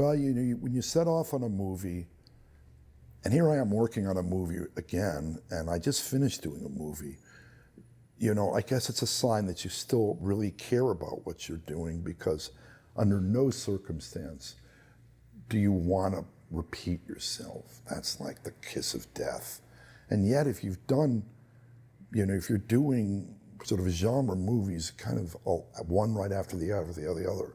Well, when you set off on a movie, and here I am working on a movie again, and I just finished doing a movie. I guess it's a sign that you still really care about what you're doing, because under no circumstance do you want to repeat yourself. That's like the kiss of death. And yet, if you've done, if you're doing sort of genre movies, kind of one right after the other,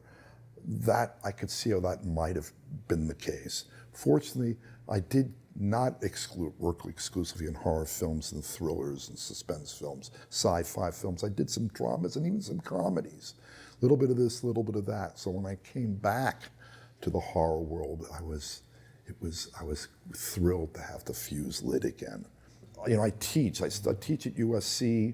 that I could see how that might have been the case. Fortunately, I did not work exclusively in horror films and thrillers and suspense films, sci-fi films. I did some dramas and even some comedies. A little bit of this, a little bit of that. So when I came back to the horror world, I was thrilled to have the fuse lit again. I teach. I teach at USC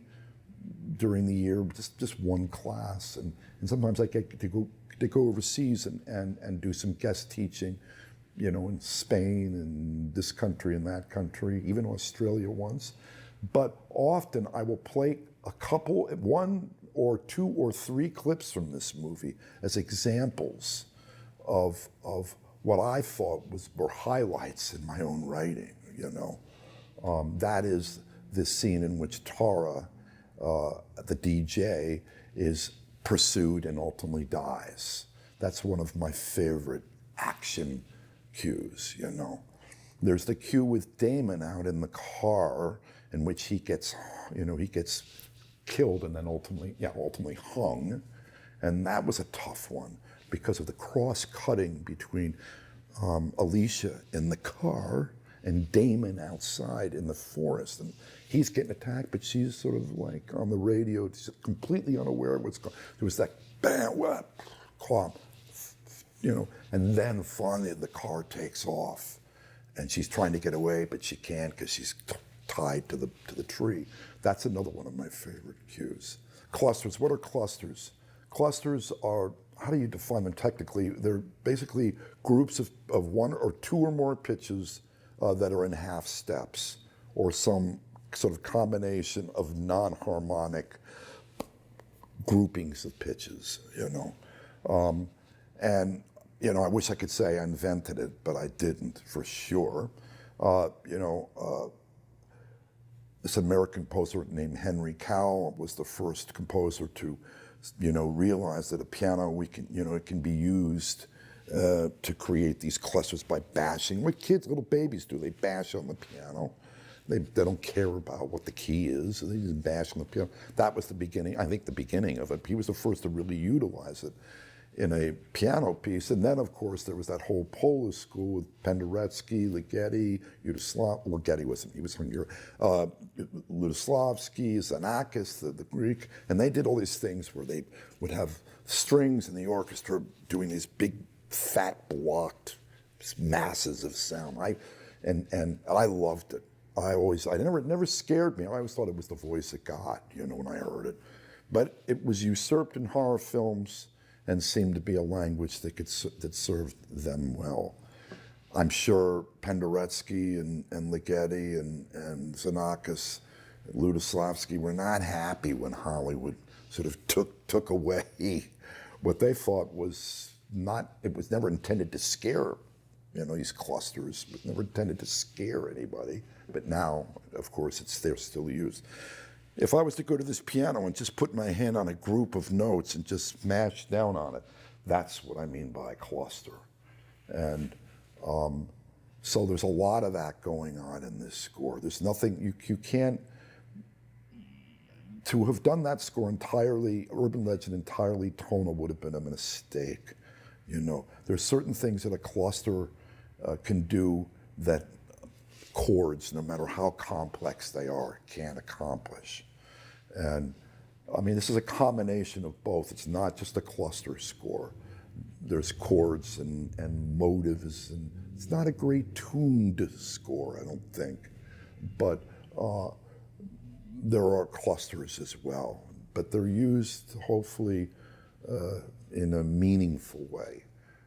during the year, just one class, and sometimes I get to go overseas and do some guest teaching, in Spain and this country and that country, even Australia once. But often I will play one or two or three clips from this movie as examples of what I thought were highlights in my own writing. That is this scene in which Tara, the DJ, is pursued and ultimately dies. That's one of my favorite action cues. There's the cue with Damon out in the car in which he gets killed and then ultimately hung. And that was a tough one because of the cross-cutting between Alicia in the car and Damon outside in the forest. And he's getting attacked, but she's sort of like on the radio, completely unaware of what's going on. There was that bam, clomp, and then finally the car takes off and she's trying to get away, but she can't because she's tied to the tree. That's another one of my favorite cues. Clusters, what are clusters? Clusters are, how do you define them technically? They're basically groups of one or two or more pitches that are in half steps, or some sort of combination of non-harmonic groupings of pitches, and I wish I could say I invented it, but I didn't, for sure. This American composer named Henry Cowell was the first composer to, realize that a piano, it can be used to create these clusters by bashing. What little babies do, they bash on the piano. They don't care about what the key is, so they just bash on the piano. That was the beginning of it. He was the first to really utilize it in a piano piece. And then, of course, there was that whole Polish school with Penderecki, Ligeti, Ligeti wasn't, he was from Europe, Ludoslavsky, Xenakis, the Greek, and they did all these things where they would have strings in the orchestra doing these big, fat, blocked masses of sound. And I loved it. It never scared me. I always thought it was the voice of God, when I heard it. But it was usurped in horror films and seemed to be a language that served them well. I'm sure Penderecki and Ligeti and Xenakis, Ludoslavsky were not happy when Hollywood sort of took away what they thought was not, it was never intended to scare, these clusters, but never intended to scare anybody. But now, of course, they're still used. If I was to go to this piano and just put my hand on a group of notes and just smash down on it, that's what I mean by cluster. And so there's a lot of that going on in this score. There's nothing, you can't, to have done that score entirely, Urban Legend entirely tonal would have been a mistake. There's certain things that a cluster can do that chords, no matter how complex they are, can't accomplish. And I mean, this is a combination of both. It's not just a cluster score. There's chords and motives, and it's not a great tuned score, I don't think. But there are clusters as well, but they're used hopefully in a meaningful way.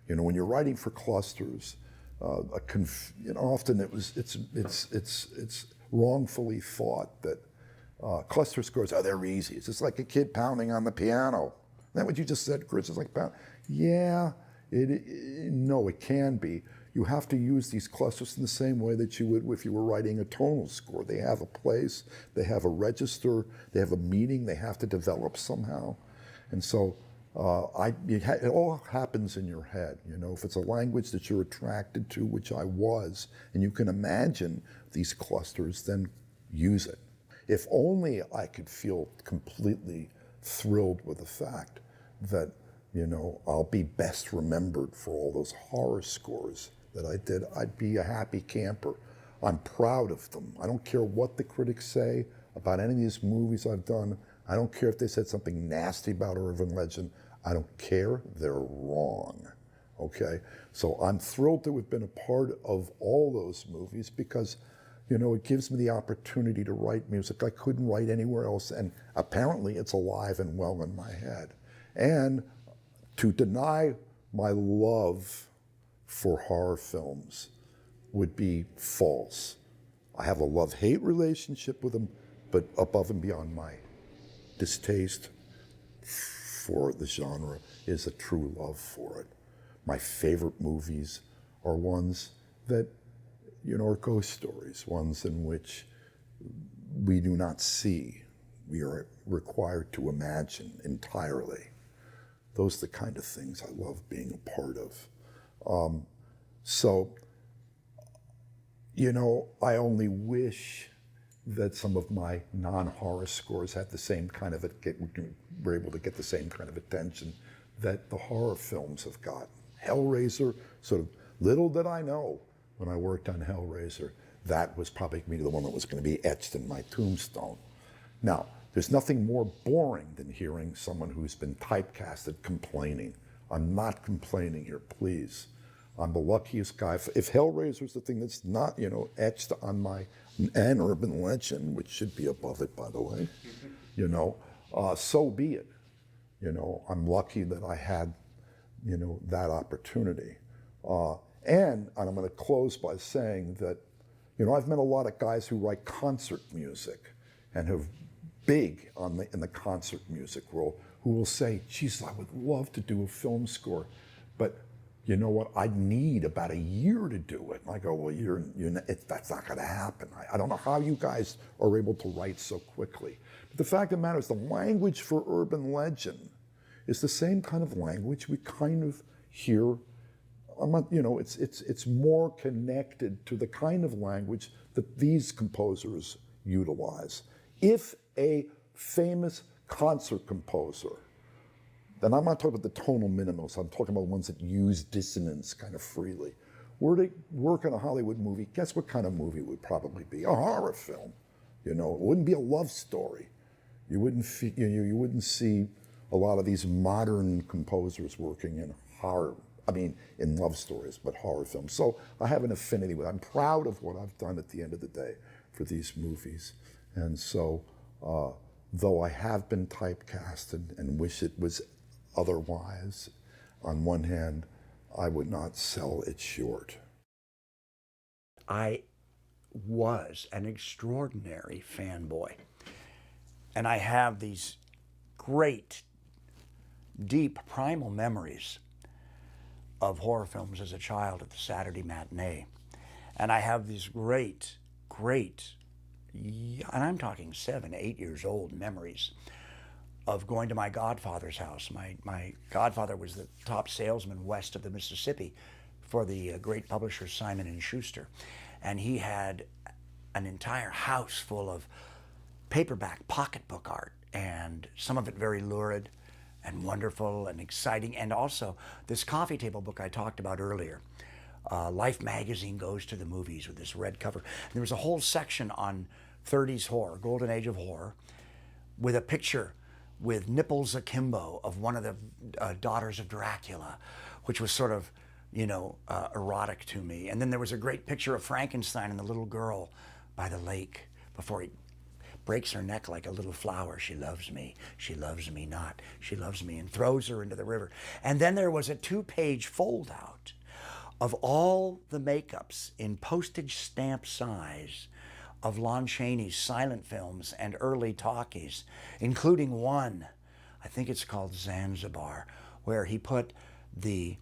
When you're writing for clusters, often it's wrongfully thought that cluster scores, they're easy. It's just like a kid pounding on the piano. Isn't that what you just said, Chris? It's like pound. Yeah, No, it can be. You have to use these clusters in the same way that you would if you were writing a tonal score. They have a place, they have a register, they have a meaning they have to develop somehow. And so it all happens in your head. You know, if it's a language that you're attracted to, which I was, and you can imagine these clusters, then use it. If only I could feel completely thrilled with the fact that, you know, I'll be best remembered for all those horror scores that I did, I'd be a happy camper. I'm proud of them. I don't care what the critics say about any of these movies I've done. I don't care if they said something nasty about Urban Legend. I don't care. They're wrong. Okay? So I'm thrilled to have been a part of all those movies because, you know, it gives me the opportunity to write music I couldn't write anywhere else, and apparently it's alive and well in my head. And to deny my love for horror films would be false. I have a love-hate relationship with them, but above and beyond my distaste for the genre is a true love for it. My favorite movies are ones that, you know, are ghost stories, ones in which we do not see. We are required to imagine entirely. Those are the kind of things I love being a part of. So, you know, I only wish that some of my non-horror scores had the same kind of, were able to get the same kind of attention that the horror films have gotten. Hellraiser, sort of little did I know when I worked on Hellraiser, that was probably going to be the one that was going to be etched in my tombstone. Now, there's nothing more boring than hearing someone who's been typecasted complaining. I'm not complaining here, please. I'm the luckiest guy. If Hellraiser's the thing that's not, you know, etched on my, and Urban Legend, which should be above it, by the way, you know, so be it. You know, I'm lucky that I had, you know, that opportunity. And I'm going to close by saying that, you know, I've met a lot of guys who write concert music and have big in the concert music world who will say, geez, I would love to do a film score, but you know what, I'd need about a year to do it. And I go, well, that's not going to happen. I don't know how you guys are able to write so quickly. But the fact of the matter is the language for Urban Legend is the same kind of language we kind of hear. You know, it's more connected to the kind of language that these composers utilize. If a famous concert composer, then I'm not talking about the tonal minimals, I'm talking about ones that use dissonance kind of freely, were to work on a Hollywood movie, guess what kind of movie it would probably be? A horror film. You know, it wouldn't be a love story. You wouldn't see a lot of these modern composers working in horror. I mean, in love stories, but horror films. So I have an affinity with it. I'm proud of what I've done at the end of the day for these movies. And so, though I have been typecasted and wish it was otherwise, on one hand, I would not sell it short. I was an extraordinary fanboy. And I have these great, deep, primal memories of horror films as a child at the Saturday matinee. And I have these great, and I'm talking 7, 8 years old memories of going to my godfather's house. My godfather was the top salesman west of the Mississippi for the great publisher Simon & Schuster. And he had an entire house full of paperback pocketbook art, and some of it very lurid and wonderful and exciting, and also this coffee table book I talked about earlier. Life magazine goes to the movies with this red cover. And there was a whole section on 30s horror, golden age of horror, with a picture with nipples akimbo of one of the daughters of Dracula, which was sort of, you know, erotic to me. And then there was a great picture of Frankenstein and the little girl by the lake before he breaks her neck like a little flower. She loves me not, she loves me, and throws her into the river. And then there was a 2-page fold out of all the makeups in postage stamp size of Lon Chaney's silent films and early talkies, including one, I think it's called Zanzibar, where he put the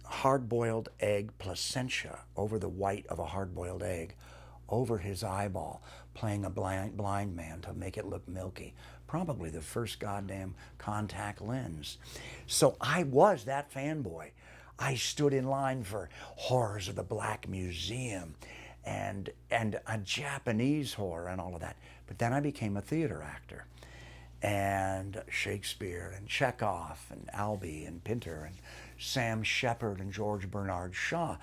hard-boiled egg placentia over the white of a hard-boiled egg over his eyeball, playing a blind man to make it look milky. Probably the first goddamn contact lens. So I was that fanboy. I stood in line for Horrors of the Black Museum and a Japanese horror and all of that. But then I became a theater actor. And Shakespeare and Chekhov and Albee and Pinter and Sam Shepard and George Bernard Shaw.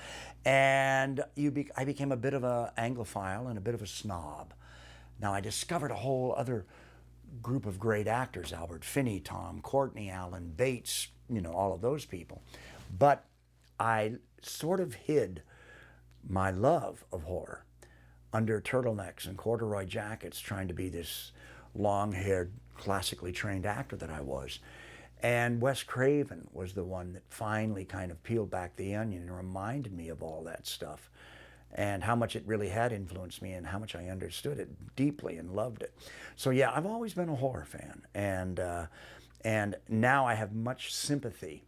And I became a bit of an Anglophile and a bit of a snob. Now I discovered a whole other group of great actors, Albert Finney, Tom Courtenay, Alan Bates, all of those people. But I sort of hid my love of horror under turtlenecks and corduroy jackets, trying to be this long-haired, classically trained actor that I was. And Wes Craven was the one that finally kind of peeled back the onion and reminded me of all that stuff and how much it really had influenced me and how much I understood it deeply and loved it. So yeah, I've always been a horror fan, and now I have much sympathy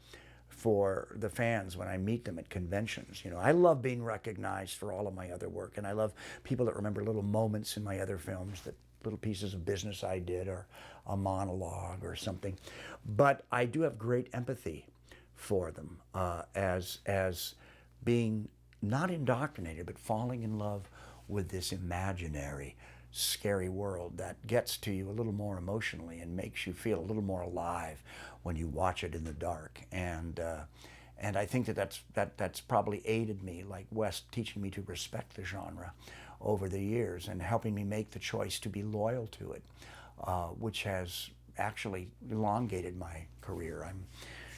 for the fans when I meet them at conventions. I love being recognized for all of my other work, and I love people that remember little moments in my other films, that little pieces of business I did or a monologue or something. But I do have great empathy for them as being not indoctrinated, but falling in love with this imaginary, scary world that gets to you a little more emotionally and makes you feel a little more alive when you watch it in the dark. And I think that's probably aided me, like Wes teaching me to respect the genre over the years and helping me make the choice to be loyal to it, which has actually elongated my career. I'm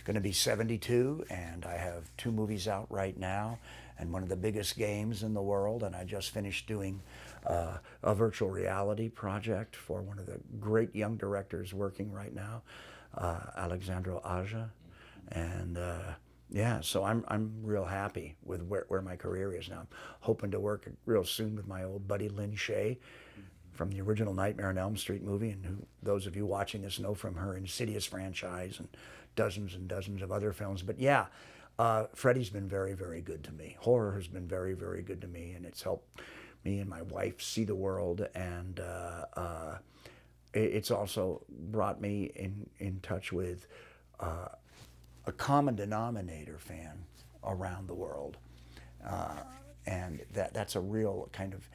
going to be 72, and I have 2 movies out right now, and one of the biggest games in the world, and I just finished doing a virtual reality project for one of the great young directors working right now, Alexandro Aja, and yeah, so I'm real happy with where my career is now. I'm hoping to work real soon with my old buddy Lynn Shay from the original Nightmare on Elm Street movie, and who those of you watching this know from her Insidious franchise and dozens of other films. But yeah, Freddy's been very, very good to me. Horror has been very, very good to me, and it's helped me and my wife see the world, and it's also brought me in touch with a common denominator fan around the world, and that's a real kind of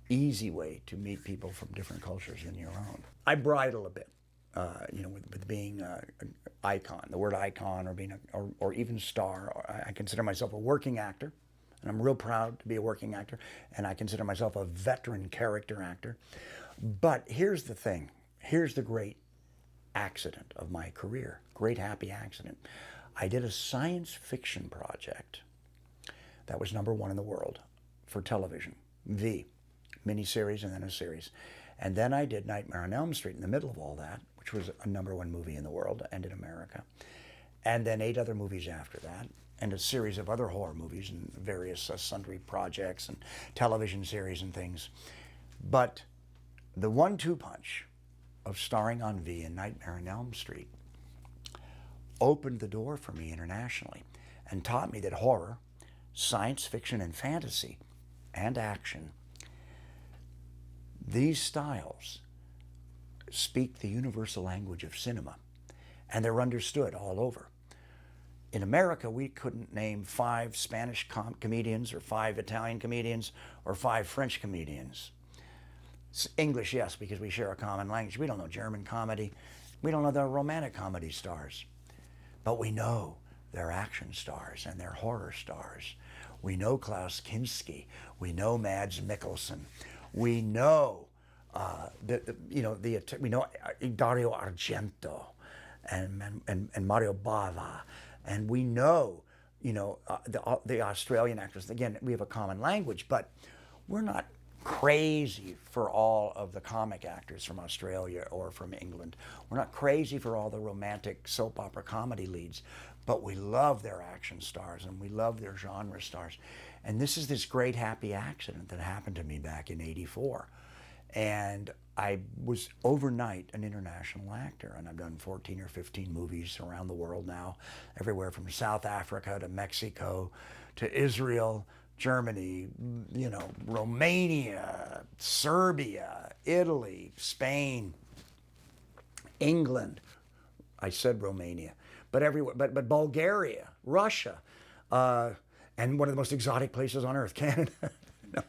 easy way to meet people from different cultures than your own. I bridle a bit, with being an icon. The word icon, or being or even star. I consider myself a working actor, and I'm real proud to be a working actor. And I consider myself a veteran character actor. But here's the thing. Here's the great accident of my career. Great happy accident. I did a science fiction project that was #1 in the world for television, V, miniseries and then a series. And then I did Nightmare on Elm Street in the middle of all that, which was a #1 movie in the world and in America. And then 8 other movies after that, and a series of other horror movies and various sundry projects and television series and things. But the 1-2 punch of starring on V and Nightmare on Elm Street opened the door for me internationally and taught me that horror, science fiction and fantasy, and action, these styles speak the universal language of cinema, and they're understood all over. In America, we couldn't name 5 Spanish comedians or 5 Italian comedians or 5 French comedians. English, yes, because we share a common language. We don't know German comedy. We don't know the romantic comedy stars. But we know they're action stars and they're horror stars. We know Klaus Kinski. We know Mads Mikkelsen. We know we know Dario Argento and Mario Bava, and we know the Australian actors. Again, we have a common language, but we're not crazy for all of the comic actors from Australia or from England. We're not crazy for all the romantic soap opera comedy leads, but we love their action stars and we love their genre stars. And this is this great happy accident that happened to me back in '84. And I was overnight an international actor, and I've done 14 or 15 movies around the world now, everywhere from South Africa to Mexico to Israel, Germany, you know, Romania, Serbia, Italy, Spain, England. I said Romania, but everywhere, but Bulgaria, Russia, and one of the most exotic places on earth, Canada. No.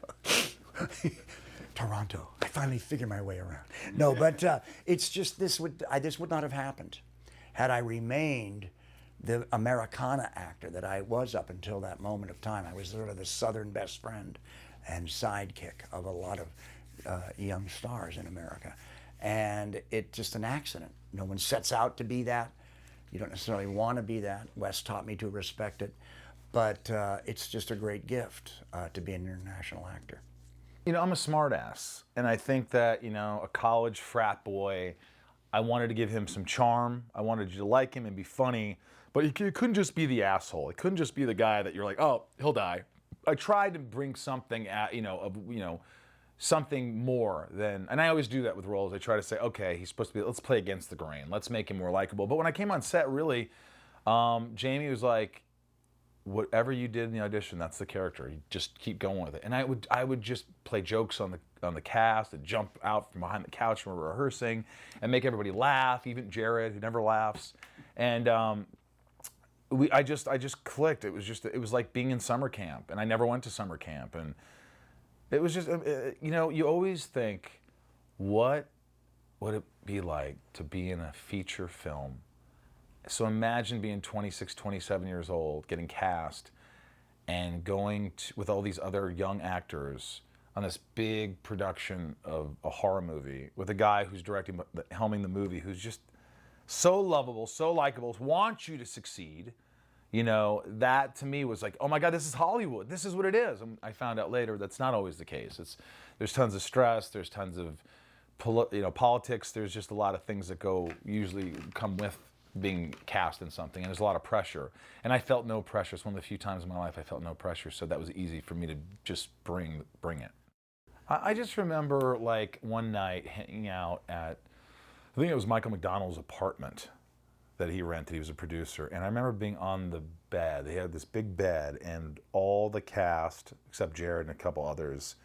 Toronto. I finally figured my way around. No, but it's just this would not have happened had I remained the Americana actor that I was up until that moment of time. I was sort of the Southern best friend and sidekick of a lot of young stars in America, and it's just an accident. No one sets out to be that. You don't necessarily want to be that. Wes taught me to respect it, but it's just a great gift to be an international actor. You know, I'm a smartass, and I think that, you know, a college frat boy, I wanted to give him some charm. I wanted you to like him and be funny, but he couldn't just be the asshole. It couldn't just be the guy that you're like, oh, he'll die. I tried to bring something at, something more than, and I always do that with roles. I try to say, okay, he's supposed to be, let's play against the grain. Let's make him more likable. But when I came on set, really, Jamie was like, whatever you did in the audition, that's the character. You just keep going with it. And I would just play jokes on the cast and jump out from behind the couch when we're rehearsing and make everybody laugh, even Jared, who never laughs. And I just clicked. It was like being in summer camp, and I never went to summer camp. And it was just, you always think, what would it be like to be in a feature film? So imagine being 26, 27 years old, getting cast, and going with all these other young actors on this big production of a horror movie with a guy who's helming the movie, who's just so lovable, so likable, wants you to succeed. You know, that to me was like, oh my God, this is Hollywood. This is what it is. And I found out later that's not always the case. There's tons of stress. There's tons of politics. There's just a lot of things that usually come with being cast in something, and there's a lot of pressure. And I felt no pressure. It's one of the few times in my life I felt no pressure, so that was easy for me to just bring it. I just remember like one night hanging out at, I think it was Michael McDonald's apartment that he rented. He was a producer, and I remember being on the bed. They had this big bed, and all the cast, except Jared and a couple others,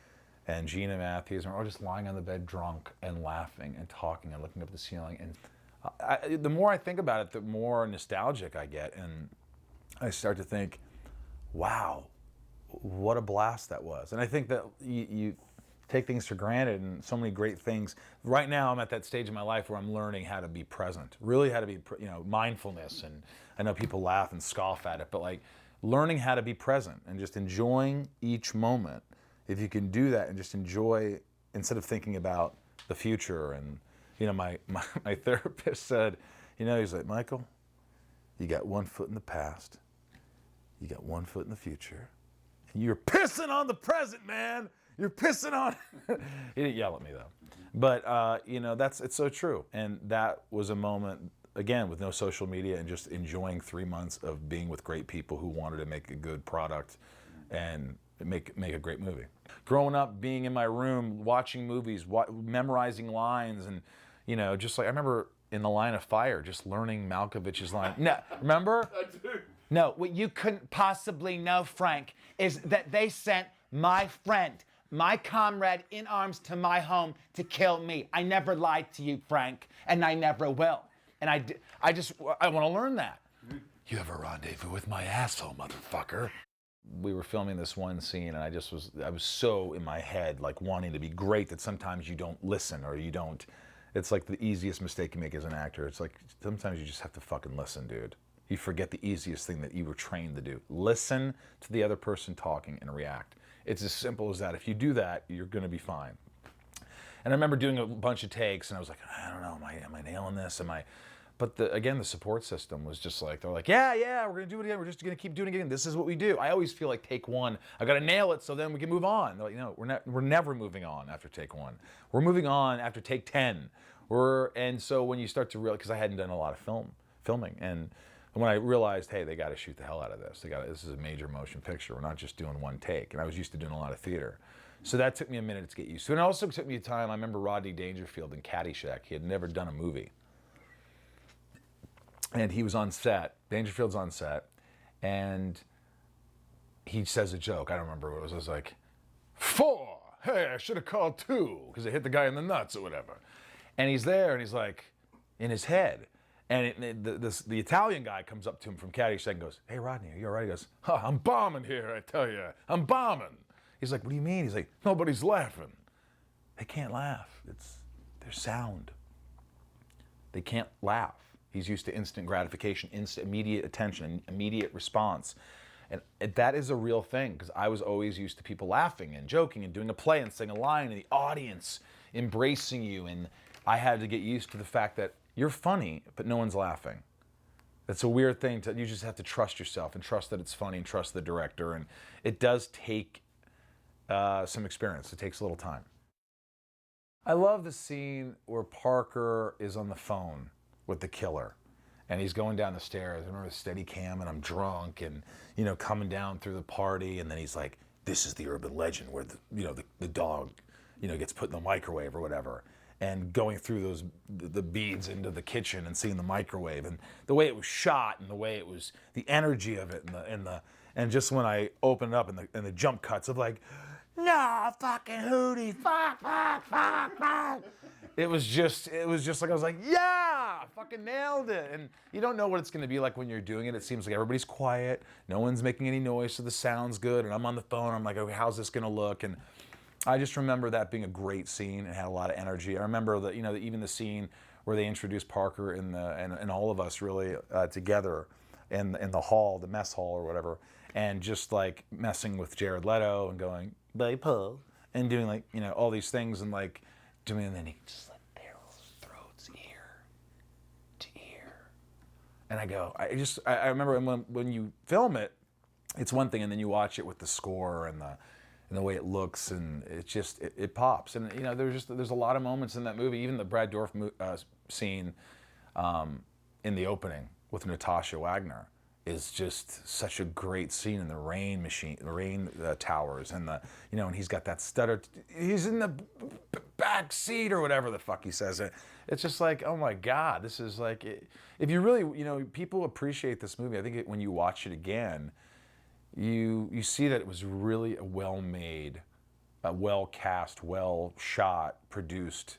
and Gina Matthews, were all just lying on the bed drunk and laughing and talking and looking up at the ceiling. And the more I think about it, the more nostalgic I get, and I start to think, wow, what a blast that was. And I think that you take things for granted, and so many great things. Right now I'm at that stage in my life where I'm learning how to be present, really how to be, mindfulness. And I know people laugh and scoff at it, but like learning how to be present and just enjoying each moment. If you can do that and just enjoy, instead of thinking about the future. And my therapist said, he's like, Michael, you got one foot in the past, you got one foot in the future, and you're pissing on the present, man. You're pissing on. He didn't yell at me though, but it's so true. And that was a moment, again, with no social media and just enjoying 3 months of being with great people who wanted to make a good product and make a great movie. Growing up, being in my room, watching movies, memorizing lines, and just like I remember in The Line of Fire, just learning Malkovich's line. No, remember? I do. No, what you couldn't possibly know, Frank, is that they sent my friend, my comrade in arms to my home to kill me. I never lied to you, Frank, and I never will. And I want to learn that. You have a rendezvous with my asshole, motherfucker. We were filming this one scene, and I was so in my head, like wanting to be great, that sometimes you don't listen, or you don't. It's like the easiest mistake you make as an actor. It's like sometimes you just have to fucking listen, dude. You forget the easiest thing that you were trained to do. Listen to the other person talking and react. It's as simple as that. If you do that, you're gonna be fine. And I remember doing a bunch of takes, and I was like, I don't know, am I nailing this? But the support system was just like, they're like, yeah, we're gonna do it again. We're just gonna keep doing it again. This is what we do. I always feel like take one, I gotta nail it so then we can move on. They're like, we're never moving on after take one. We're moving on after take 10. And so when you start to realize, because I hadn't done a lot of filming, and when I realized, hey, they gotta shoot the hell out of this. This is a major motion picture. We're not just doing one take. And I was used to doing a lot of theater. So that took me a minute to get used to. And it also took me time. I remember Rodney Dangerfield in Caddyshack. He had never done a movie. And he was on set. Dangerfield's on set. And he says a joke. I don't remember what it was. I was like, 4. Hey, I should have called 2 because it hit the guy in the nuts or whatever. And he's there and he's like, in his head. And the Italian guy comes up to him from Caddyshack and goes, hey, Rodney, are you all right? He goes, I'm bombing here, I tell you. I'm bombing. He's like, what do you mean? He's like, nobody's laughing. They can't laugh. Their sound. They can't laugh. He's used to instant gratification, immediate attention, immediate response. And that is a real thing, because I was always used to people laughing and joking and doing a play and saying a line and the audience embracing you. And I had to get used to the fact that you're funny, but no one's laughing. It's a weird thing. You just have to trust yourself and trust that it's funny and trust the director. And it does take some experience. It takes a little time. I love the scene where Parker is on the phone with the killer. And he's going down the stairs. I remember the steady cam, and I'm drunk and, coming down through the party. And then he's like, this is the urban legend where the dog, gets put in the microwave or whatever. And going through the beads into the kitchen and seeing the microwave and the way it was shot and the way it was, the energy of it and just when I opened it up and the jump cuts of like, no, fucking Hootie, fuck. It was just like, I was like, yeah, fucking nailed it. And you don't know what it's gonna be like when you're doing it. It seems like everybody's quiet, no one's making any noise, so the sound's good. And I'm on the phone, I'm like, okay, how's this gonna look? And I just remember that being a great scene. It had a lot of energy. I remember that, even the scene where they introduced Parker and all of us really together in the hall, the mess hall or whatever, and just like messing with Jared Leto and going, bye, Paul, and doing like, all these things and like doing, and then he just like barrels throats ear to ear. And I remember when you film it, it's one thing, and then you watch it with the score and the way it looks, and it pops. And there's a lot of moments in that movie, even the Brad Dourif scene in the opening with Natasha Wagner is just such a great scene in the rain towers, and and he's got that stutter. He's in the back seat or whatever the fuck he says. It's just like, oh my God, this is like, if you really, people appreciate this movie. I think when you watch it again, you see that it was really a well-made, well-cast, well-shot, produced,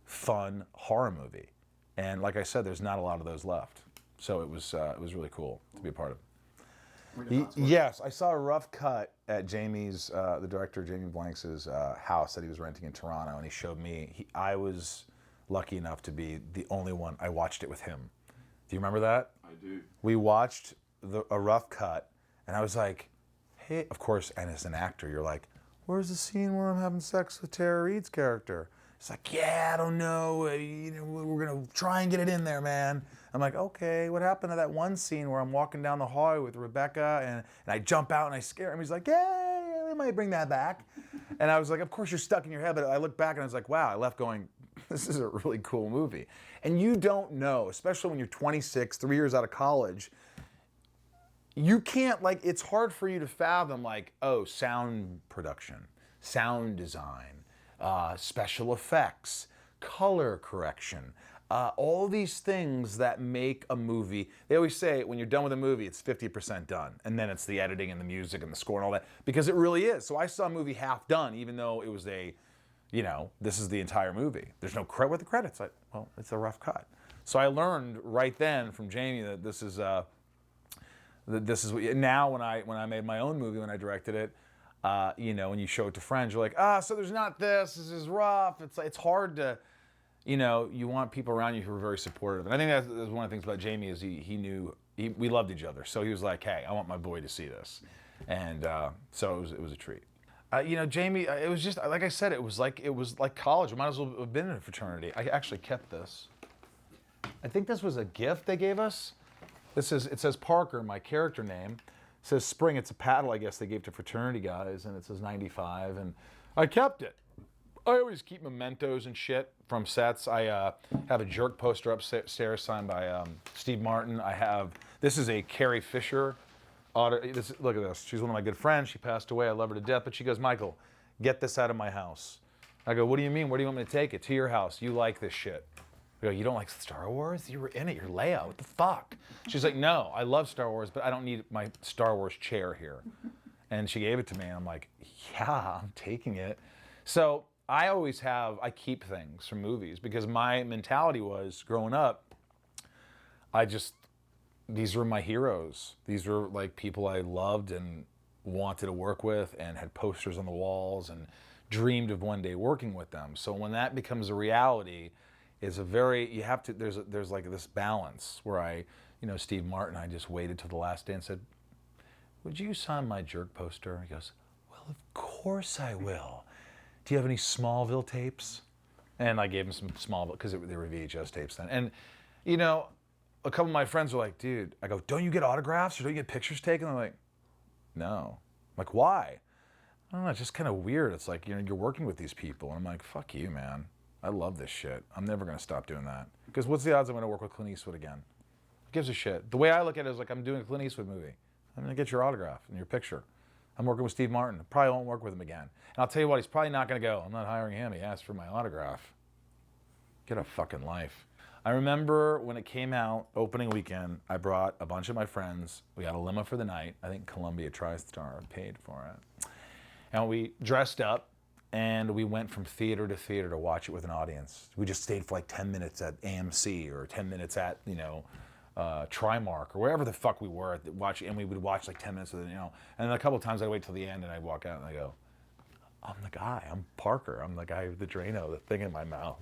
fun horror movie. And like I said, there's not a lot of those left. So it was really cool to be a part of. Yes, I saw a rough cut at Jamie's, the director Jamie Blanks' house that he was renting in Toronto, and he showed me. I was lucky enough to be the only one. I watched it with him. Do you remember that? I do. We watched a rough cut. And I was like, hey, of course, and as an actor, you're like, where's the scene where I'm having sex with Tara Reid's character? It's like, yeah, I don't know. We're going to try and get it in there, man. I'm like, okay, what happened to that one scene where I'm walking down the hallway with Rebecca and I jump out and I scare him? He's like, yeah, we might bring that back. And I was like, of course you're stuck in your head. But I look back and I was like, wow, I left going, this is a really cool movie. And you don't know, especially when you're 26, 3 years out of college, you can't, it's hard for you to fathom, sound production, sound design, special effects, color correction, all these things that make a movie. They always say when you're done with a movie, it's 50% done. And then it's the editing and the music and the score and all that, because it really is. So I saw a movie half done, even though it was this is the entire movie. There's no credit with the credits. Well, it's a rough cut. So I learned right then from Jamie that this is what, now when I made my own movie, when I directed it, when you show it to friends, you're like, so there's not this is rough. It's hard to, you want people around you who are very supportive. And I think that's one of the things about Jamie is he knew, we loved each other. So he was like, hey, I want my boy to see this. And so it was a treat. Jamie, it was just, like I said, it was like college. I might as well have been in a fraternity. I actually kept this. I think this was a gift they gave us. It says Parker, my character name. It says Spring. It's a paddle, I guess, they gave to fraternity guys, and it says 95, and I kept it. I always keep mementos and shit from sets. I have a Jerk poster upstairs signed by Steve Martin. This is a Carrie Fisher. Look at this. She's one of my good friends. She passed away. I love her to death. But she goes, Michael, get this out of my house. I go, what do you mean? Where do you want me to take it? To your house. You like this shit. I go, you don't like Star Wars? You were in it. You're Leia. What the fuck? She's like, no, I love Star Wars, but I don't need my Star Wars chair here. And she gave it to me, and I'm like, yeah, I'm taking it. So I keep things from movies because my mentality was, growing up, these were my heroes. These were like people I loved and wanted to work with and had posters on the walls and dreamed of one day working with them. So when that becomes a reality, there's like this balance where Steve Martin, I just waited till the last day and said, would you sign my Jerk poster? He goes, well, of course I will. Do you have any Smallville tapes? And I gave him some Smallville, because they were VHS tapes then. And, a couple of my friends were like, dude, I go, don't you get autographs or don't you get pictures taken? They're like, no. I'm like, why? I don't know, it's just kind of weird. It's like, you're working with these people. And I'm like, fuck you, man. I love this shit. I'm never going to stop doing that. Because what's the odds I'm going to work with Clint Eastwood again? Who gives a shit? The way I look at it is like, I'm doing a Clint Eastwood movie. I'm going to get your autograph and your picture. I'm working with Steve Martin. Probably won't work with him again. And I'll tell you what, he's probably not going to go. I'm not hiring him. He asked for my autograph. Get a fucking life. I remember when it came out, opening weekend, I brought a bunch of my friends. We had a limo for the night. I think Columbia TriStar paid for it. And we dressed up and we went from theater to theater to watch it with an audience. We just stayed for like 10 minutes at AMC or 10 minutes at, Trimark or wherever the fuck we were and we would watch like 10 minutes of it, and then a couple of times I'd wait till the end and I'd walk out and I go, I'm the guy, I'm Parker, I'm the guy with the Drano, the thing in my mouth.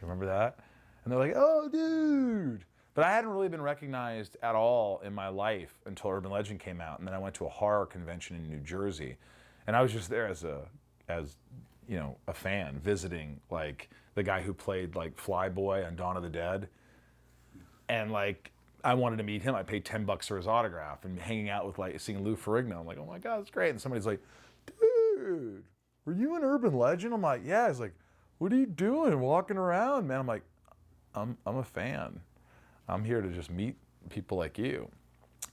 You remember that? And they're like, oh, dude. But I hadn't really been recognized at all in my life until Urban Legend came out. And then I went to a horror convention in New Jersey. And I was just there as a fan, visiting like the guy who played like Flyboy on Dawn of the Dead. And like, I wanted to meet him. I paid $10 for his autograph and hanging out with like, seeing Lou Ferrigno. I'm like, oh my God, it's great. And somebody's like, dude, were you in Urban Legend? I'm like, yeah. He's like, what are you doing walking around, man? I'm like, I'm a fan. I'm here to just meet people like you.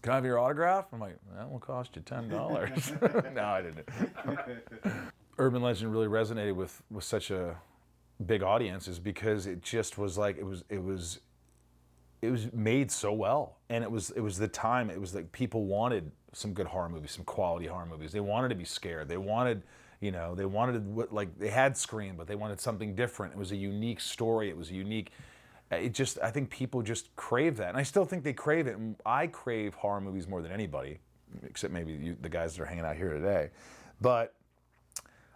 Can I have your autograph? I'm like, that will cost you $10. No, I didn't. Urban Legend really resonated with such a big audience is because it just was like, it was made so well. And it was the time, it was like people wanted some good horror movies, some quality horror movies. They wanted to be scared. They wanted, they had Scream, but they wanted something different. It was a unique story. It was a unique, I think people just crave that. And I still think they crave it. And I crave horror movies more than anybody, except maybe the guys that are hanging out here today. But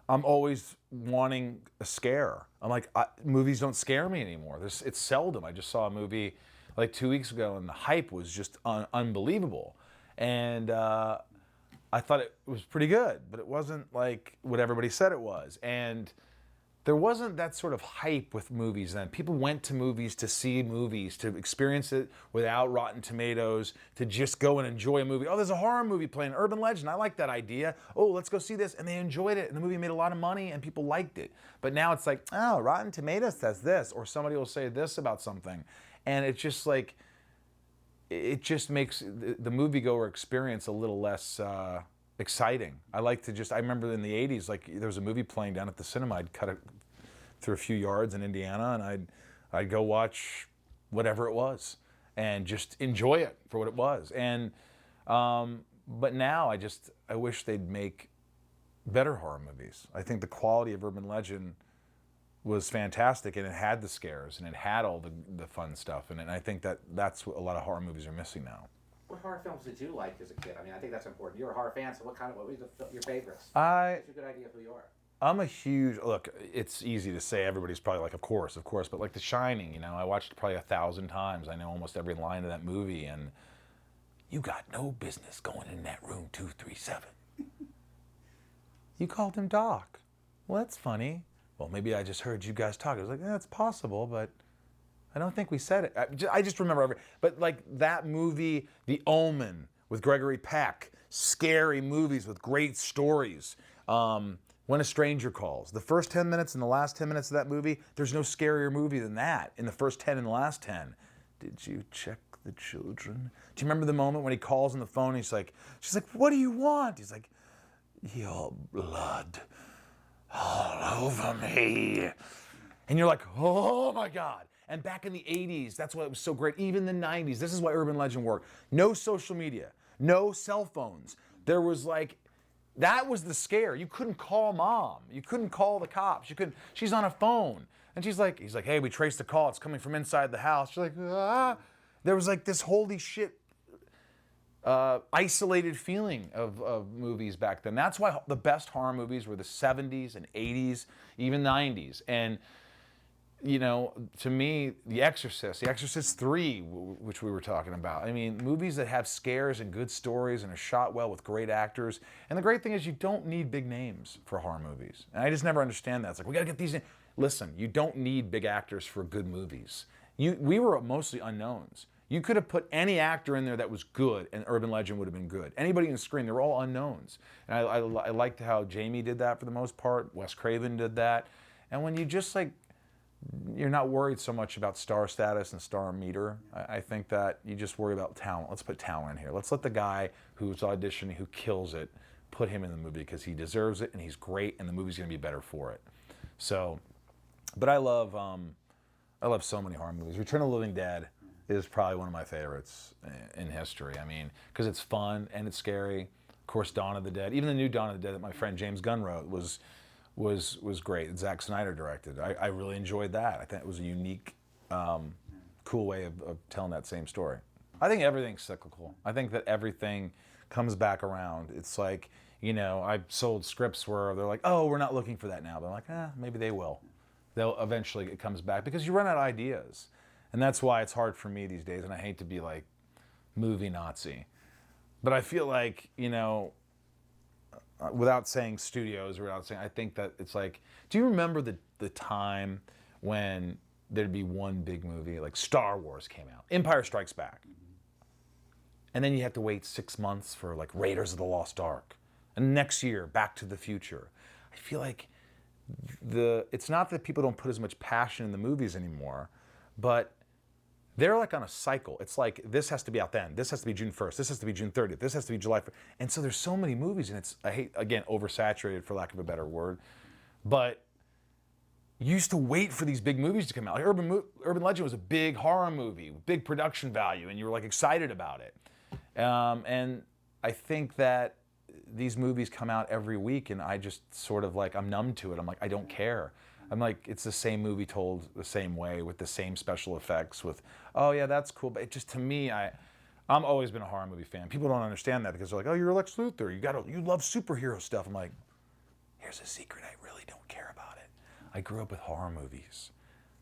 I'm always wanting a scare. I'm like, movies don't scare me anymore. It's seldom. I just saw a movie like 2 weeks ago and the hype was just unbelievable. And I thought it was pretty good, but it wasn't like what everybody said it was. And there wasn't that sort of hype with movies then. People went to movies to see movies, to experience it without Rotten Tomatoes, to just go and enjoy a movie. Oh, there's a horror movie playing, Urban Legend. I like that idea. Oh, let's go see this. And they enjoyed it, and the movie made a lot of money, and people liked it. But now it's like, oh, Rotten Tomatoes says this, or somebody will say this about something. And it's just like, it just makes the moviegoer experience a little less exciting. I remember in the 80s, like there was a movie playing down at the cinema. I'd cut it through a few yards in Indiana and I'd go watch whatever it was and just enjoy it for what it was. And, but now I wish they'd make better horror movies. I think the quality of Urban Legend was fantastic and it had the scares and it had all the fun stuff. And I think that's what a lot of horror movies are missing now. What horror films did you like as a kid? I mean, I think that's important. You're a horror fan, so what were your favorites? It's a good idea of who you are. I'm a huge, look, it's easy to say, everybody's probably like, of course, but like The Shining, I watched it probably 1,000 times. I know almost every line of that movie, and you got no business going in that room 237. You called him Doc. Well, that's funny. Well, maybe I just heard you guys talk. I was like, yeah, it's possible, but I don't think we said it. I just remember, but like that movie, The Omen with Gregory Peck, scary movies with great stories. When a Stranger Calls, the first 10 minutes and the last 10 minutes of that movie, there's no scarier movie than that in the first 10 and the last 10. Did you check the children? Do you remember the moment when he calls on the phone? She's like, what do you want? He's like, your blood. all over me. And you're like, oh my God. And back in the 80s, that's why it was so great. Even the 90s, this is why Urban Legend worked. No social media, no cell phones. There was like, that was the scare. You couldn't call mom. You couldn't call the cops. You couldn't, she's on a phone. And he's like, hey, we traced the call. It's coming from inside the house. She's like, ah. There was like this holy shit isolated feeling of movies back then. That's why the best horror movies were the 70s and 80s, even 90s. And, you know, to me, The Exorcist 3, which we were talking about. I mean, movies that have scares and good stories and are shot well with great actors. And the great thing is you don't need big names for horror movies. And I just never understand that. It's like, we got to get these in. Listen, you don't need big actors for good movies. We were mostly unknowns. You could have put any actor in there that was good, and Urban Legend would have been good. Anybody in the screen, they were all unknowns. And I liked how Jamie did that for the most part. Wes Craven did that. And when you just like, you're not worried so much about star status and star meter. I think that you just worry about talent. Let's put talent in here. Let's let the guy who's auditioning, who kills it, put him in the movie because he deserves it and he's great and the movie's going to be better for it. So, but I love so many horror movies. Return of the Living Dead is probably one of my favorites in history. I mean, because it's fun and it's scary. Of course, Dawn of the Dead, even the new Dawn of the Dead that my friend James Gunn wrote was great. Zack Snyder directed. I really enjoyed that. I think it was a unique, cool way of telling that same story. I think everything's cyclical. I think that everything comes back around. It's like, you know, I've sold scripts where they're like, oh, we're not looking for that now. But I'm like, maybe they will. They'll eventually, it comes back because you run out of ideas. And that's why it's hard for me these days. And I hate to be like movie Nazi. But I feel like, you know, without saying studios or without saying, I think that it's like, do you remember the time when there'd be one big movie, like Star Wars came out, Empire Strikes Back. And then you have to wait 6 months for like Raiders of the Lost Ark. And next year, Back to the Future. I feel like it's not that people don't put as much passion in the movies anymore, but they're like on a cycle. It's like, this has to be out then. This has to be June 1st. This has to be June 30th. This has to be July 1st. And so there's so many movies, and it's, I hate, again, oversaturated for lack of a better word. But you used to wait for these big movies to come out. Like Urban Legend was a big horror movie, big production value, and you were like excited about it. And I think that these movies come out every week, and I just sort of like, I'm numb to it. I'm like, I don't care. I'm like, it's the same movie told the same way with the same special effects with, oh yeah, that's cool. But it just, to me, I'm always been a horror movie fan. People don't understand that because they're like, oh, you're Lex Luthor. You love superhero stuff. I'm like, here's a secret. I really don't care about it. I grew up with horror movies,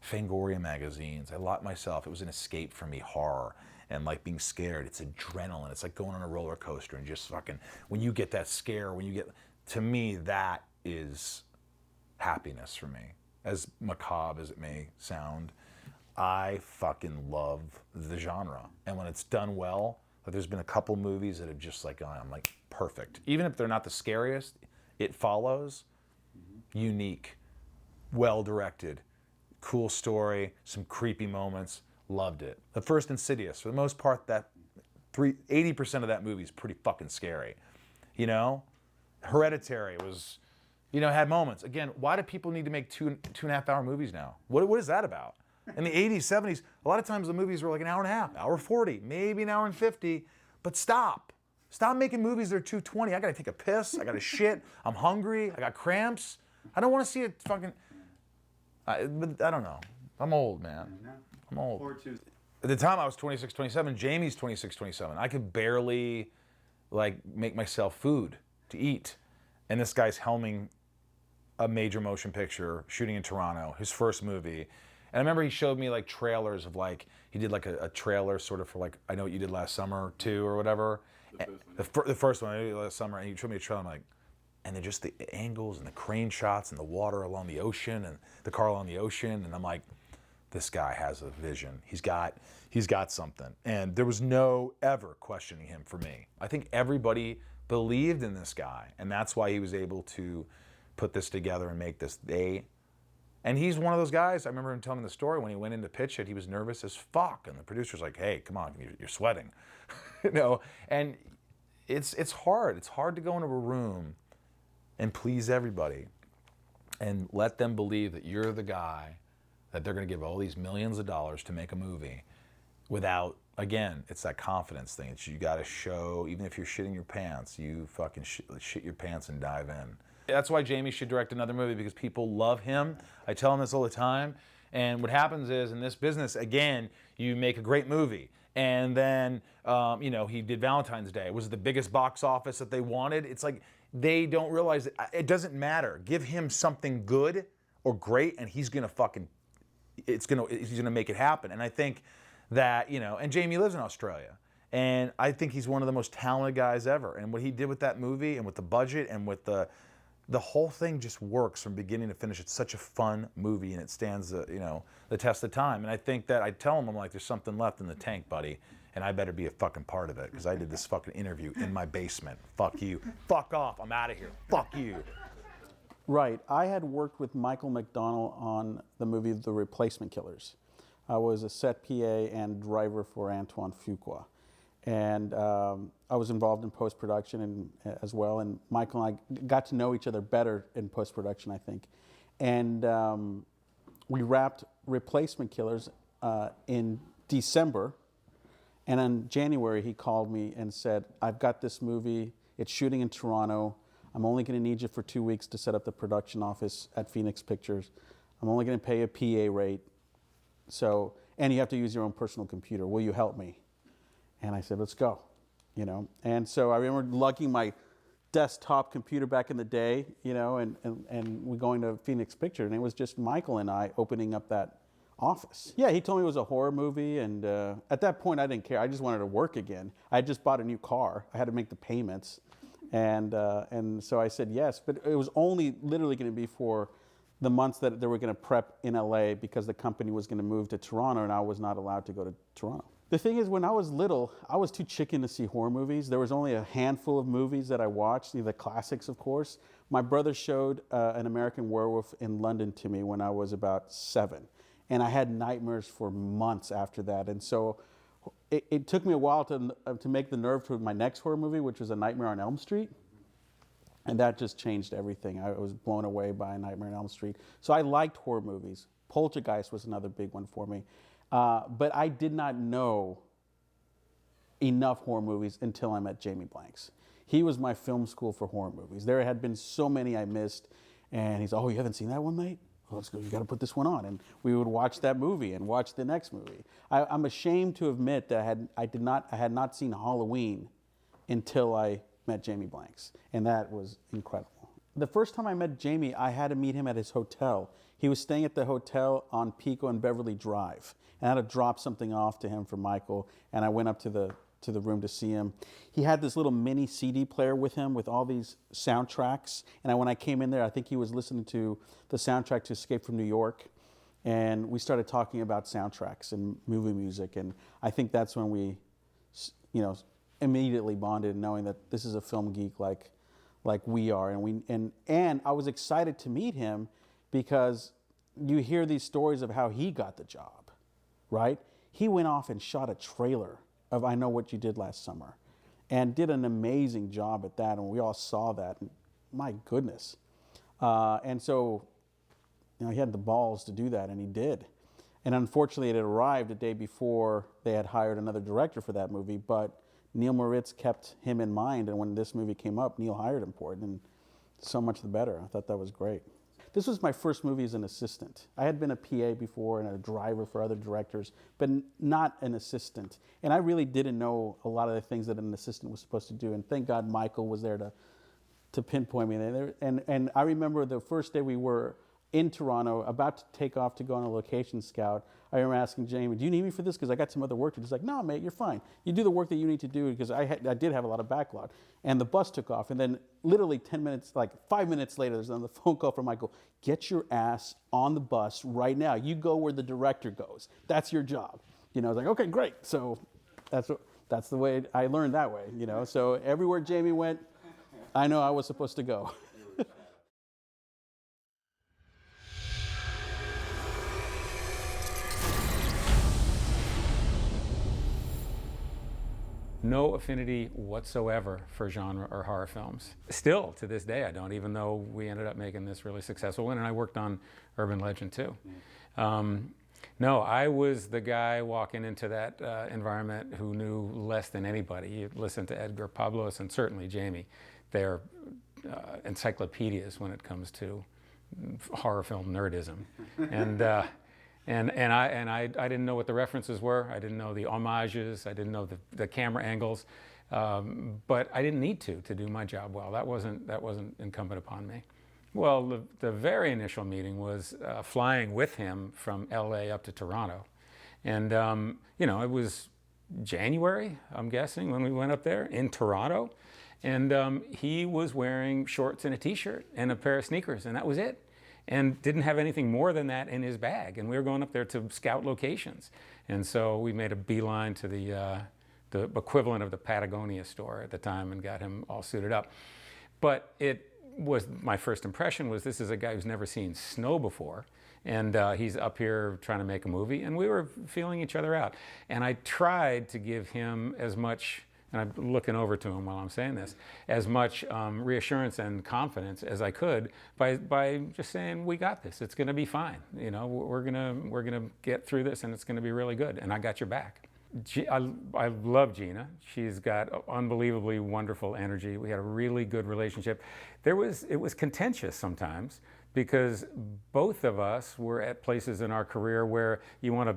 Fangoria magazines. I locked myself. It was an escape for me, horror. And like being scared, it's adrenaline. It's like going on a roller coaster and just fucking, when you get that scare, to me, that is happiness for me. As macabre as it may sound, I fucking love the genre. And when it's done well, like there's been a couple movies that have just like, I'm like, perfect. Even if they're not the scariest, it follows, unique, well-directed, cool story, some creepy moments, loved it. The first Insidious, for the most part, 80% of that movie is pretty fucking scary. You know? Hereditary was, you know, had moments. Again, why do people need to make 2.5 hour movies now? What is that about? In the 80s, 70s, a lot of times the movies were like an hour and a half, hour 40, maybe an hour and 50, but stop. Stop making movies that are 2:20. I gotta take a piss, I gotta shit, I'm hungry, I got cramps. I don't wanna see it fucking, but I don't know. I'm old, man. I'm old. At the time I was 26, 27, Jamie's 26, 27. I could barely like make myself food to eat. And this guy's helming a major motion picture, shooting in Toronto, his first movie. And I remember he showed me like trailers of like, he did like a trailer sort of for like, I Know What You Did Last Summer 2 or whatever. The first one, I Know What You Did Last Summer, and he showed me a trailer, I'm like, and then just the angles and the crane shots and the water along the ocean and the car along the ocean. And I'm like, this guy has a vision. He's got something. And there was no ever questioning him for me. I think everybody believed in this guy, and that's why he was able to put this together and make this. And he's one of those guys, I remember him telling me the story, when he went in to pitch it, he was nervous as fuck, and the producer's like, hey, come on, you're sweating. You know, and it's hard. It's hard to go into a room and please everybody. and let them believe that you're the guy that they're going to give all these millions of dollars to make a movie without, again, it's that confidence thing. It's you got to show, even if you're shitting your pants, you fucking shit your pants and dive in. That's why Jamie should direct another movie, because people love him. I tell him this all the time. And what happens is, in this business, again, you make a great movie. And then, he did Valentine's Day. It was the biggest box office that they wanted. It's like, they don't realize that it doesn't matter. Give him something good or great, and he's gonna make it happen. And I think that, and Jamie lives in Australia. And I think he's one of the most talented guys ever. And what he did with that movie and with the budget and with the whole thing just works from beginning to finish. It's such a fun movie, and it stands the test of time. And I think that I tell him, I'm like, there's something left in the tank, buddy, and I better be a fucking part of it, because I did this fucking interview in my basement. Fuck you. Fuck off. I'm out of here. Fuck you. Right. I had worked with Michael McDonald on the movie The Replacement Killers. I was a set PA and driver for Antoine Fuqua. And I was involved in post-production as well. And Michael and I got to know each other better in post-production, I think. And we wrapped Replacement Killers in December. And in January, he called me and said, I've got this movie. It's shooting in Toronto. I'm only going to need you for 2 weeks to set up the production office at Phoenix Pictures. I'm only going to pay a PA rate. So, and you have to use your own personal computer. Will you help me? And I said, let's go, And so I remember lugging my desktop computer back in the day, and we going to Phoenix Picture, and it was just Michael and I opening up that office. Yeah, he told me it was a horror movie, and at that point I didn't care. I just wanted to work again. I had just bought a new car. I had to make the payments, and so I said yes, but it was only literally going to be for the months that they were going to prep in LA, because the company was going to move to Toronto, and I was not allowed to go to Toronto. The thing is, when I was little, I was too chicken to see horror movies. There was only a handful of movies that I watched, the classics, of course. My brother showed An American Werewolf in London to me when I was about 7. And I had nightmares for months after that. And so it took me a while to make the nerve to my next horror movie, which was A Nightmare on Elm Street. And that just changed everything. I was blown away by A Nightmare on Elm Street. So I liked horror movies. Poltergeist was another big one for me. But I did not know enough horror movies until I met Jamie Blanks. He was my film school for horror movies. There had been so many I missed, and he's, oh, you haven't seen that one, mate? Well, let's go. You got to put this one on. And we would watch that movie and watch the next movie. I'm ashamed to admit that I had not seen Halloween until I met Jamie Blanks, and that was incredible. The first time I met Jamie, I had to meet him at his hotel. He was staying at the hotel on Pico and Beverly Drive. And I had to drop something off to him for Michael, and I went up to the room to see him. He had this little mini CD player with him with all these soundtracks. And when I came in there, I think he was listening to the soundtrack to Escape from New York. And we started talking about soundtracks and movie music. And I think that's when we, immediately bonded, knowing that this is a film geek like we are. And I was excited to meet him because you hear these stories of how he got the job. Right? He went off and shot a trailer of I Know What You Did Last Summer and did an amazing job at that. And we all saw that. And my goodness. And so, he had the balls to do that, and he did. And unfortunately, it had arrived a day before they had hired another director for that movie. But Neil Moritz kept him in mind. And when this movie came up, Neil hired him for it. And so much the better. I thought that was great. This was my first movie as an assistant. I had been a PA before and a driver for other directors, but not an assistant. And I really didn't know a lot of the things that an assistant was supposed to do. And thank God Michael was there to pinpoint me. And I remember the first day we were in Toronto, about to take off to go on a location scout. I remember asking Jamie, do you need me for this? Because I got some other work to do. He's like, no, mate, you're fine. You do the work that you need to do, because I did have a lot of backlog. And the bus took off. And then literally 5 minutes later, there's another phone call from Michael. Get your ass on the bus right now. You go where the director goes. That's your job. I was like, okay, great. So that's the way I learned that way. So everywhere Jamie went, I know I was supposed to go. no affinity whatsoever for genre or horror films. Still, to this day, I don't, even though we ended up making this really successful one, and I worked on Urban Legend too. No, I was the guy walking into that environment who knew less than anybody. You listen to Edgar Pablos and certainly Jamie. They're encyclopedias when it comes to horror film nerdism. And I didn't know what the references were. I didn't know the homages. I didn't know the camera angles. But I didn't need to do my job well. That wasn't incumbent upon me. Well, the very initial meeting was flying with him from LA up to Toronto. And, you know, it was January, I'm guessing, when we went up there in Toronto. And he was wearing shorts and a t-shirt and a pair of sneakers, and that was it. And didn't have anything more than that in his bag. And we were going up there to scout locations. And so we made a beeline to the equivalent of the Patagonia store at the time and got him all suited up. But my first impression was, this is a guy who's never seen snow before. And he's up here trying to make a movie. And we were feeling each other out. And I tried to give him as much, and I'm looking over to him while I'm saying this, as much reassurance and confidence as I could by just saying, we got this, it's gonna be fine. You know, we're gonna get through this and it's gonna be really good, and I got your back. I love Gina. She's got unbelievably wonderful energy. We had a really good relationship. It was contentious sometimes because both of us were at places in our career where you want to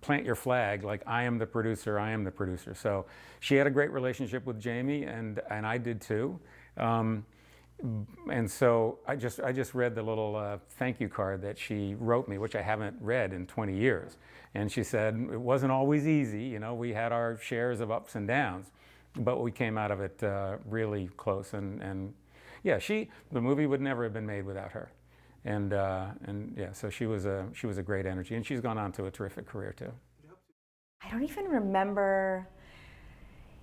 plant your flag, like I am the producer, I am the producer. So she had a great relationship with Jamie, and I did too. And so I just read the little thank you card that she wrote me, which I haven't read in 20 years. And she said, it wasn't always easy, you know, we had our shares of ups and downs, but we came out of it really close. And yeah, the movie would never have been made without her. And yeah, so she was a great energy, and she's gone on to a terrific career too. I don't even remember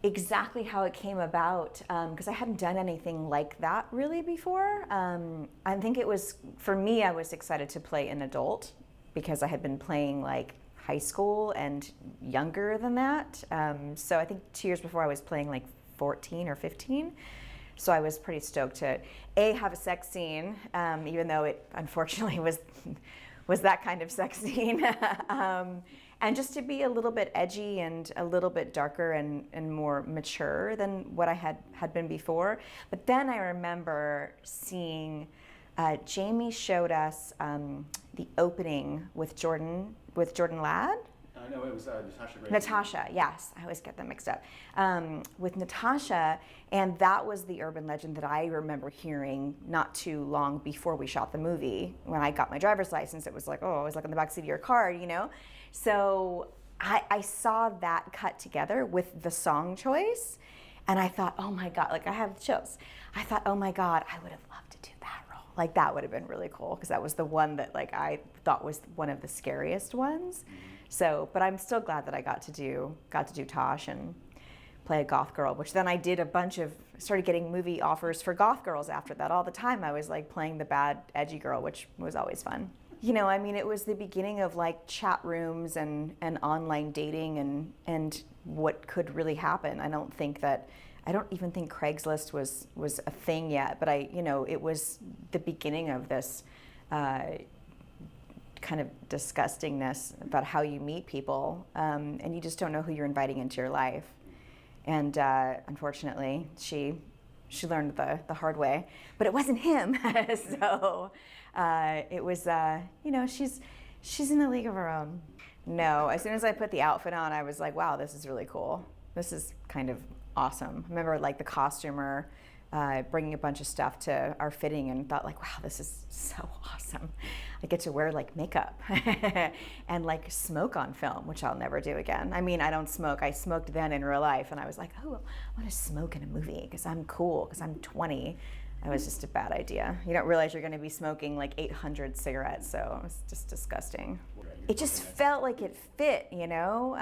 exactly how it came about, because I hadn't done anything like that really before. I think it was, for me, I was excited to play an adult because I had been playing like high school and younger than that. So I think 2 years before I was playing like 14 or 15. So I was pretty stoked to have a sex scene, even though it unfortunately was that kind of sex scene. And just to be a little bit edgy and a little bit darker and more mature than what I had been before. But then I remember seeing, Jamie showed us the opening with Jordan Ladd. No, it was Natasha Grayson. Natasha, yes, I always get them mixed up. With Natasha, and that was the urban legend that I remember hearing not too long before we shot the movie. When I got my driver's license, it was like, oh, I was like in the backseat of your car, you know? So I saw that cut together with the song choice, and I thought, oh my God, like I have chills. I thought, oh my God, I would have loved to do that role. Like that would have been really cool, because that was the one that like I thought was one of the scariest ones. So, but I'm still glad that I got to do Tosh and play a goth girl, which then I did started getting movie offers for goth girls after that all the time. I was like playing the bad, edgy girl, which was always fun. You know, I mean, it was the beginning of like chat rooms and online dating and what could really happen. I don't even think Craigslist was a thing yet, but it was the beginning of this kind of disgustingness about how you meet people, and you just don't know who you're inviting into your life. And unfortunately, she learned the hard way, but it wasn't him. So it was, she's in a league of her own. No, as soon as I put the outfit on, I was like, wow, this is really cool. This is kind of awesome. I remember like the costumer bringing a bunch of stuff to our fitting and thought like, wow, this is so awesome. I get to wear like makeup and like smoke on film, which I'll never do again. I mean, I don't smoke. I smoked then in real life, and I was like, oh, I want to smoke in a movie because I'm cool, because I'm 20. That was just a bad idea. You don't realize you're going to be smoking like 800 cigarettes, so it was just disgusting. It just felt like it fit, you know?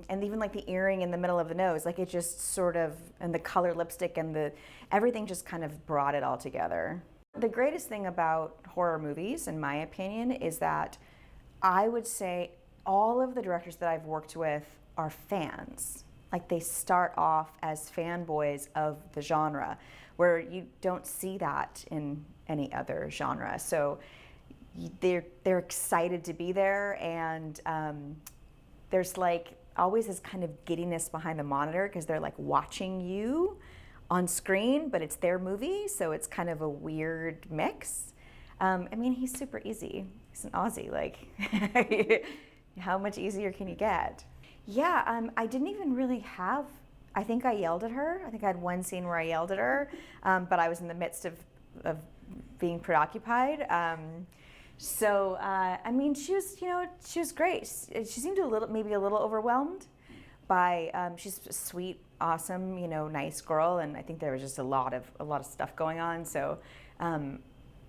And even like the earring in the middle of the nose, like it just sort of, and the color lipstick and everything just kind of brought it all together. The greatest thing about horror movies, in my opinion, is that I would say all of the directors that I've worked with are fans. Like they start off as fanboys of the genre, where you don't see that in any other genre. So they're excited to be there, and there's like always this kind of giddiness behind the monitor because they're like watching you on screen, but it's their movie, so it's kind of a weird mix. I mean, he's super easy. He's an Aussie. Like, how much easier can you get? Yeah, I didn't even really have. I think I yelled at her. I think I had one scene where I yelled at her, but I was in the midst of being preoccupied. So I mean, she was great. She seemed maybe a little overwhelmed by. She's a sweet, awesome, nice girl, and I think there was just a lot of stuff going on. So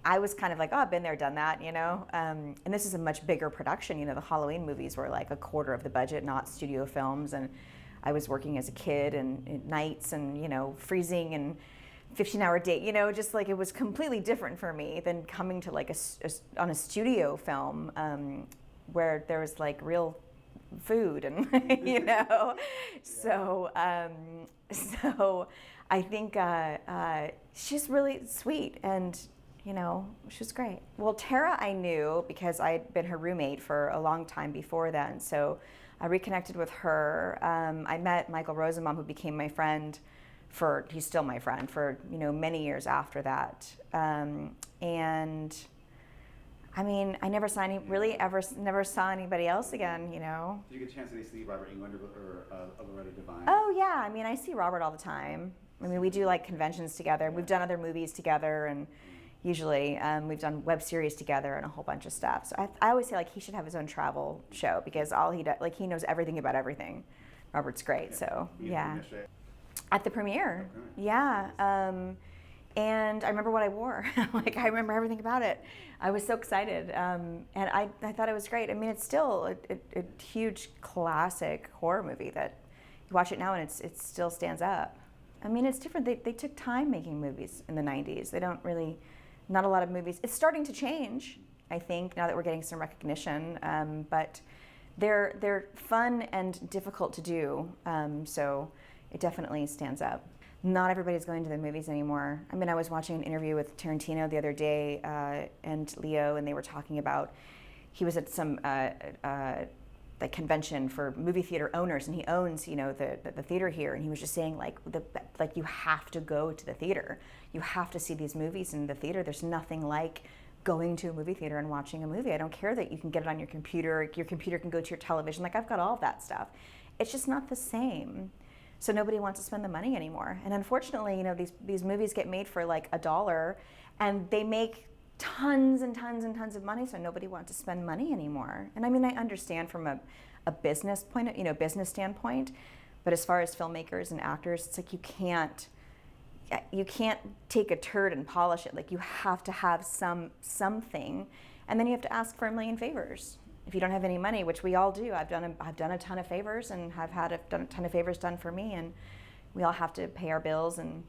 I was kind of like, oh, I've been there, done that, And this is a much bigger production. The Halloween movies were like a quarter of the budget, not studio films, and I was working as a kid and nights and freezing and 15-hour day, just like it was completely different for me than coming to like on a studio film where there was like real food and so I think she's really sweet and she was great. Well, Tara I knew because I'd been her roommate for a long time before then, so I reconnected with her. I met Michael Rosenbaum, who became my friend he's still my friend for many years after that. And I mean, I never saw never saw anybody else again. Did you get a chance to see Robert Englund or Loretta Devine? Oh yeah, I mean, I see Robert all the time. I mean, we do like conventions together. We've done other movies together, and usually we've done web series together and a whole bunch of stuff. So I always say like he should have his own travel show because all he does, like he knows everything about everything. Robert's great, so yeah. At the premiere, yeah. And I remember what I wore. Like I remember everything about it. I was so excited, and I thought it was great. I mean, it's still a huge classic horror movie that you watch it now and it still stands up. I mean, it's different. They took time making movies in the 90s. They don't really, not a lot of movies. It's starting to change, I think, now that we're getting some recognition. But they're fun and difficult to do. So it definitely stands up. Not everybody's going to the movies anymore. I mean, I was watching an interview with Tarantino the other day and Leo, and they were talking about, he was at some like convention for movie theater owners, and he owns, the theater here, and he was just saying like you have to go to the theater. You have to see these movies in the theater. There's nothing like going to a movie theater and watching a movie. I don't care that you can get it on your computer can go to your television. Like I've got all of that stuff. It's just not the same. So nobody wants to spend the money anymore. And unfortunately, these movies get made for like $1 and they make tons and tons and tons of money, so nobody wants to spend money anymore. And I mean, I understand from a business point, business standpoint, but as far as filmmakers and actors, it's like you can't take a turd and polish it. Like you have to have something, and then you have to ask for a million favors. If you don't have any money, which we all do, I've done a ton of favors and have had a ton of favors done for me, and we all have to pay our bills, and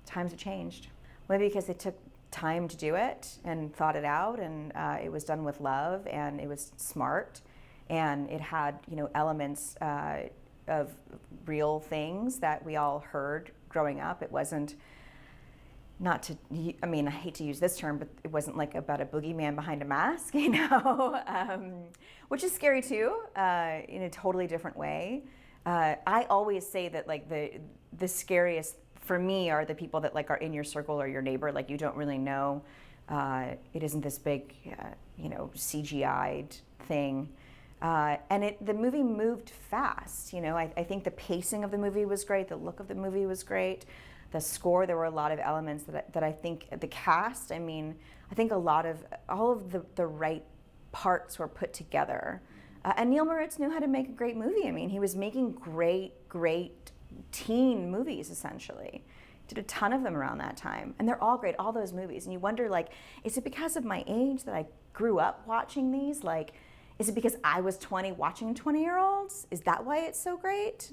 times have changed. Maybe because they took time to do it and thought it out, and it was done with love, and it was smart, and it had elements of real things that we all heard growing up. It wasn't, I hate to use this term, but it wasn't like about a boogeyman behind a mask, which is scary too, in a totally different way. I always say that like the scariest for me are the people that like are in your circle or your neighbor, like you don't really know. It isn't this big, CGI'd thing. And the movie moved fast. I think the pacing of the movie was great. The look of the movie was great. The score, there were a lot of elements that I think, the cast, I think all of the right parts were put together. And Neil Moritz knew how to make a great movie. He was making great teen movies, essentially. Did a ton of them around that time. And they're all great, all those movies. And you wonder, like, is it because of my age that I grew up watching these? Like, is it because I was 20 watching 20-year-olds? Is that why it's so great?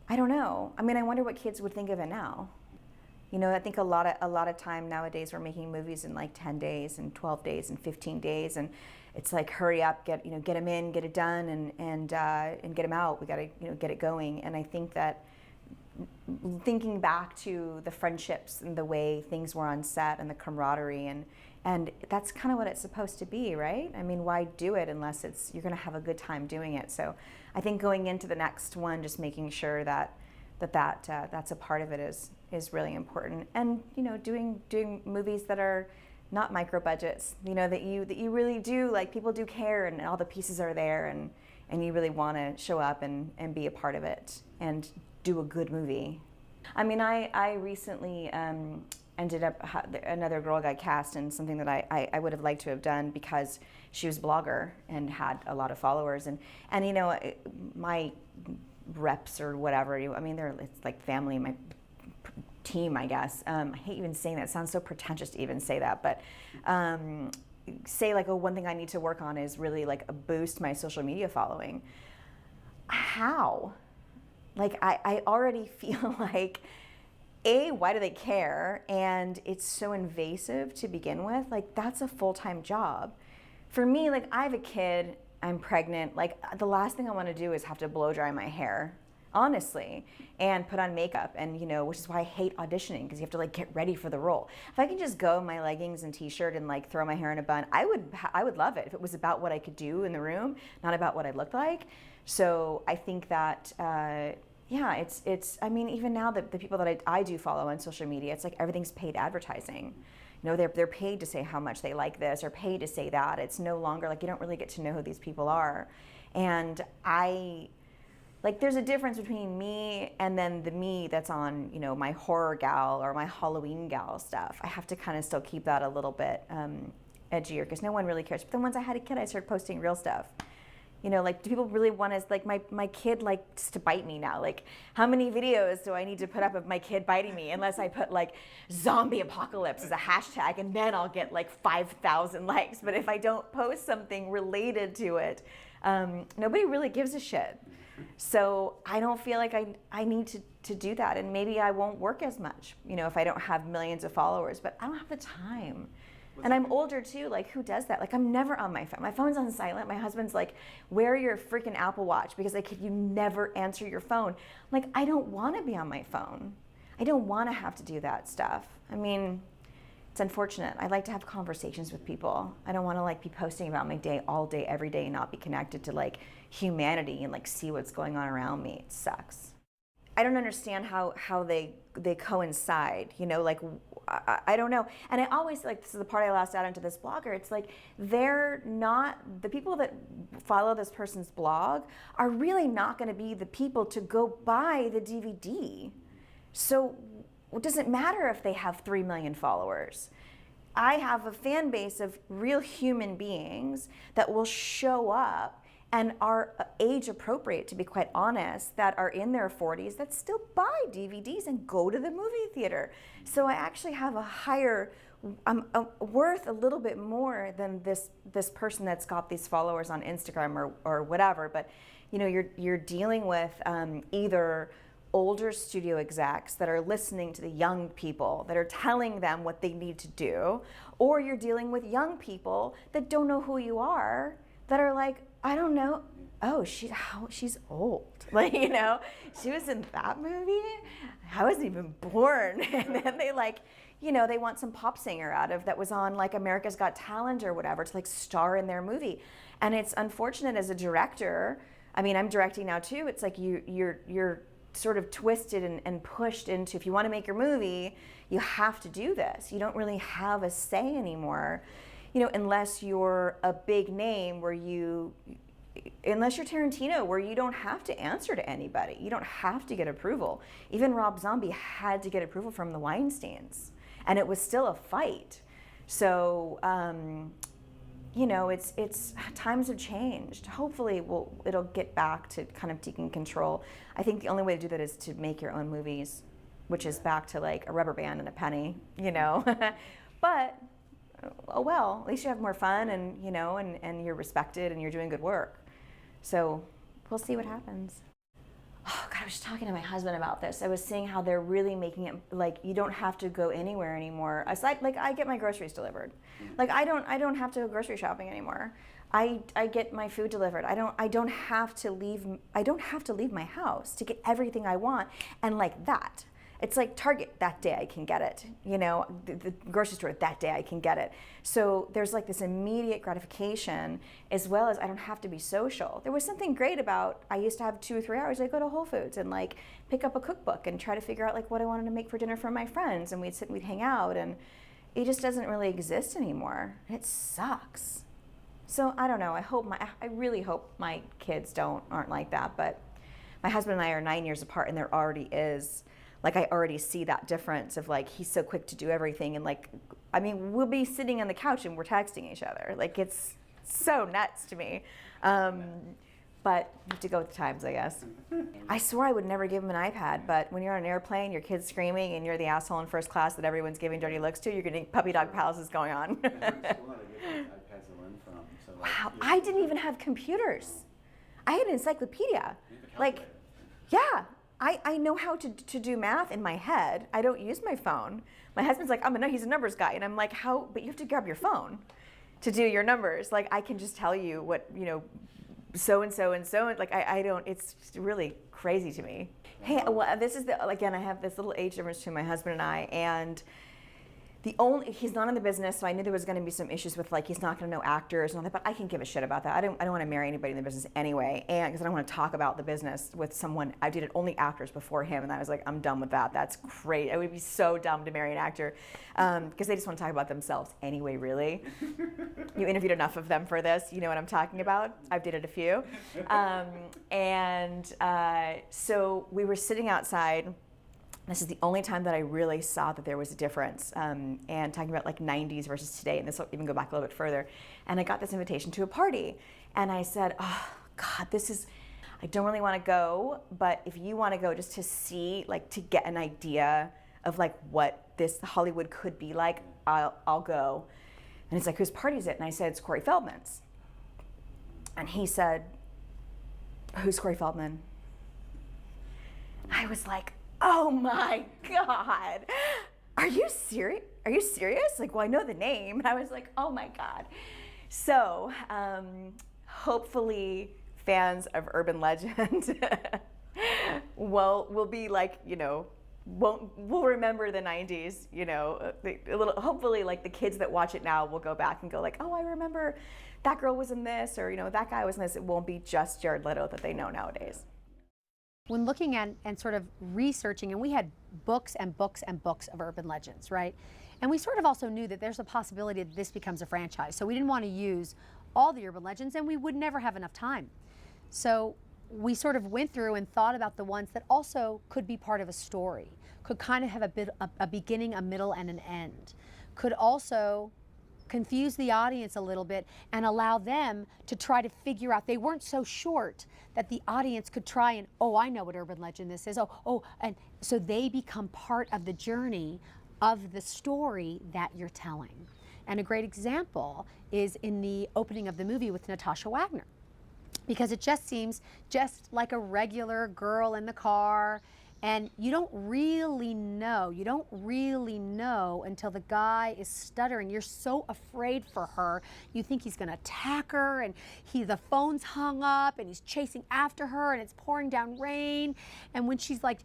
I don't know. I wonder what kids would think of it now. I think a lot of time nowadays we're making movies in like 10 days and 12 days and 15 days, and it's like hurry up, get them in, get it done, and get them out. We got to get it going. And I think that thinking back to the friendships and the way things were on set and the camaraderie and that's kind of what it's supposed to be, right? I mean, why do it unless you're going to have a good time doing it? So I think going into the next one, just making sure that's a part of it is really important. And doing movies that are not micro budgets, that you really do, like, people do care and all the pieces are there and you really want to show up and be a part of it and do a good movie. I mean, I recently ended up, another girl got cast in something that I would have liked to have done because she was a blogger and had a lot of followers. And my reps or whatever, I mean, it's like family, my team, I guess. I hate even saying that. It sounds so pretentious to even say that. But say like, one thing I need to work on is really like boost my social media following. How? Like, I already feel like, why do they care? And it's so invasive to begin with. Like, that's a full-time job. For me, like, I have a kid, I'm pregnant. Like, the last thing I want to do is have to blow dry my hair, honestly, and put on makeup. And, which is why I hate auditioning, because you have to, like, get ready for the role. If I can just go in my leggings and t-shirt and, like, throw my hair in a bun, I would love it if it was about what I could do in the room, not about what I looked like. So I think that, yeah, it's. I mean, even now, the people that I do follow on social media, it's like everything's paid advertising. They're paid to say how much they like this or paid to say that. It's no longer like you don't really get to know who these people are. And there's a difference between me and then the me that's on, my horror gal or my Halloween gal stuff. I have to kind of still keep that a little bit edgier because no one really cares. But then once I had a kid, I started posting real stuff. Like, do people really want to, like, my kid likes to bite me now. Like, how many videos do I need to put up of my kid biting me? Unless I put, like, zombie apocalypse as a hashtag, and then I'll get, like, 5,000 likes. But if I don't post something related to it, nobody really gives a shit. So I don't feel like I need to do that. And maybe I won't work as much, if I don't have millions of followers. But I don't have the time. And I'm older too, like, who does that? Like, I'm never on my phone. My phone's on silent. My husband's like, wear your freaking Apple Watch because like you never answer your phone. Like, I don't want to be on my phone. I don't want to have to do that stuff. I mean, it's unfortunate. I like to have conversations with people. I don't want to like be posting about my day all day, every day and not be connected to like humanity and like see what's going on around me. It sucks. I don't understand how they coincide, like, I don't know. And I always, like, this is the part I lost out into this blogger, it's like, they're not, the people that follow this person's blog are really not going to be the people to go buy the DVD. So it doesn't matter if they have 3 million followers. I have a fan base of real human beings that will show up and are age appropriate, to be quite honest, that are in their 40s that still buy DVDs and go to the movie theater. So I actually have a higher, I'm worth a little bit more than this person that's got these followers on Instagram or whatever. But you're dealing with either older studio execs that are listening to the young people that are telling them what they need to do, or you're dealing with young people that don't know who you are, that are like, I don't know. Oh, she's old. Like, she was in that movie? I wasn't even born. And then they like, they want some pop singer that was on like America's Got Talent or whatever to like star in their movie. And it's unfortunate as a director. I mean, I'm directing now too. It's like you're sort of twisted and pushed into, if you want to make your movie, you have to do this. You don't really have a say anymore. Unless you're a big name unless you're Tarantino, where you don't have to answer to anybody. You don't have to get approval. Even Rob Zombie had to get approval from the Weinsteins, and it was still a fight. So, it's times have changed. Hopefully it'll get back to kind of taking control. I think the only way to do that is to make your own movies, which is back to like a rubber band and a penny, But oh well, at least you have more fun and and you're respected and you're doing good work. So we'll see what happens. Oh God, I was just talking to my husband about this. I was seeing how they're really making it like you don't have to go anywhere anymore. Aside, like I get my groceries delivered. Like I don't have to go grocery shopping anymore. I get my food delivered. I don't have to leave my house to get everything I want. And like that, it's like Target, that day I can get it. You know, the grocery store, that day I can get it. So there's like this immediate gratification, as well as I don't have to be social. There was something great about, I used to have 2 or 3 hours. I'd go to Whole Foods and like pick up a cookbook and try to figure out like what I wanted to make for dinner for my friends, and we'd sit and we'd hang out, and it just doesn't really exist anymore. It sucks. So I don't know. I really hope my kids aren't like that. But my husband and I are 9 years apart, and there already is, like, I already see that difference of like, he's so quick to do everything, and like, I mean, we'll be sitting on the couch and we're texting each other. Like, it's so nuts to me. But you have to go with the times, I guess. I swore I would never give him an iPad, but when you're on an airplane, your kid's screaming, and you're the asshole in first class that everyone's giving dirty looks to, you're getting puppy dog palaces going on. Wow, I didn't even have computers. I had an encyclopedia. Like, yeah, I know how to do math in my head. I don't use my phone. My husband's like, he's a numbers guy. And I'm like, how? But you have to grab your phone to do your numbers. Like, I can just tell you what, so-and-so and so, like, I don't, it's really crazy to me. Hey, well, this is again, I have this little age difference between my husband and I, and he's not in the business, so I knew there was going to be some issues with, like, he's not going to know actors and all that, but I can give a shit about that. I don't want to marry anybody in the business anyway, and because I don't want to talk about the business with someone. I did it only actors before him, and I was like, I'm done with that. That's great. It would be so dumb to marry an actor, because they just want to talk about themselves anyway, really. You interviewed enough of them for this. You know what I'm talking about. I've dated a few. So we were sitting outside. This is the only time that I really saw that there was a difference, and talking about like 90s versus today, and this will even go back a little bit further. And I got this invitation to a party, and I said, oh God, I don't really want to go, but if you want to go just to see, like, to get an idea of like what this Hollywood could be like, I'll go. And he's like, whose party is it? And I said, it's Corey Feldman's. And he said, who's Corey Feldman? I was like, oh my God, are you serious? Are you serious? Like, well, I know the name. And I was like, oh my God. So hopefully fans of Urban Legend will be like, will remember the 90s, hopefully like the kids that watch it now will go back and go like, oh, I remember that girl was in this, or, that guy was in this. It won't be just Jared Leto that they know nowadays. When looking at and sort of researching, and we had books and books and books of urban legends, right? And we sort of also knew that there's a possibility that this becomes a franchise. So we didn't want to use all the urban legends, and we would never have enough time. So we sort of went through and thought about the ones that also could be part of a story, could kind of have a beginning, a middle, and an end, could also confuse the audience a little bit and allow them to try to figure out. They weren't so short that the audience could try and, oh, I know what urban legend this is. And so they become part of the journey of the story that you're telling. And a great example is in the opening of the movie with Natasha Wagner, because it just seems just like a regular girl in the car. And you don't really know until the guy is stuttering. You're so afraid for her. You think he's gonna attack her, and the phone's hung up, and he's chasing after her, and it's pouring down rain. And when she's like,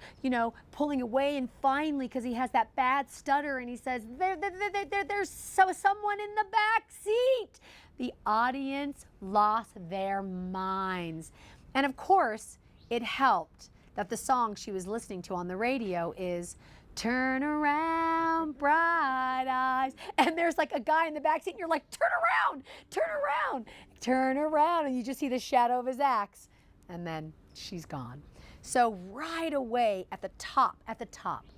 pulling away, and finally, because he has that bad stutter, and he says, there's someone in the back seat. The audience lost their minds. And of course, it helped that the song she was listening to on the radio is "Turn Around, Bright Eyes." And there's like a guy in the backseat, and you're like, turn around, and you just see the shadow of his axe, and then she's gone. So right away at the top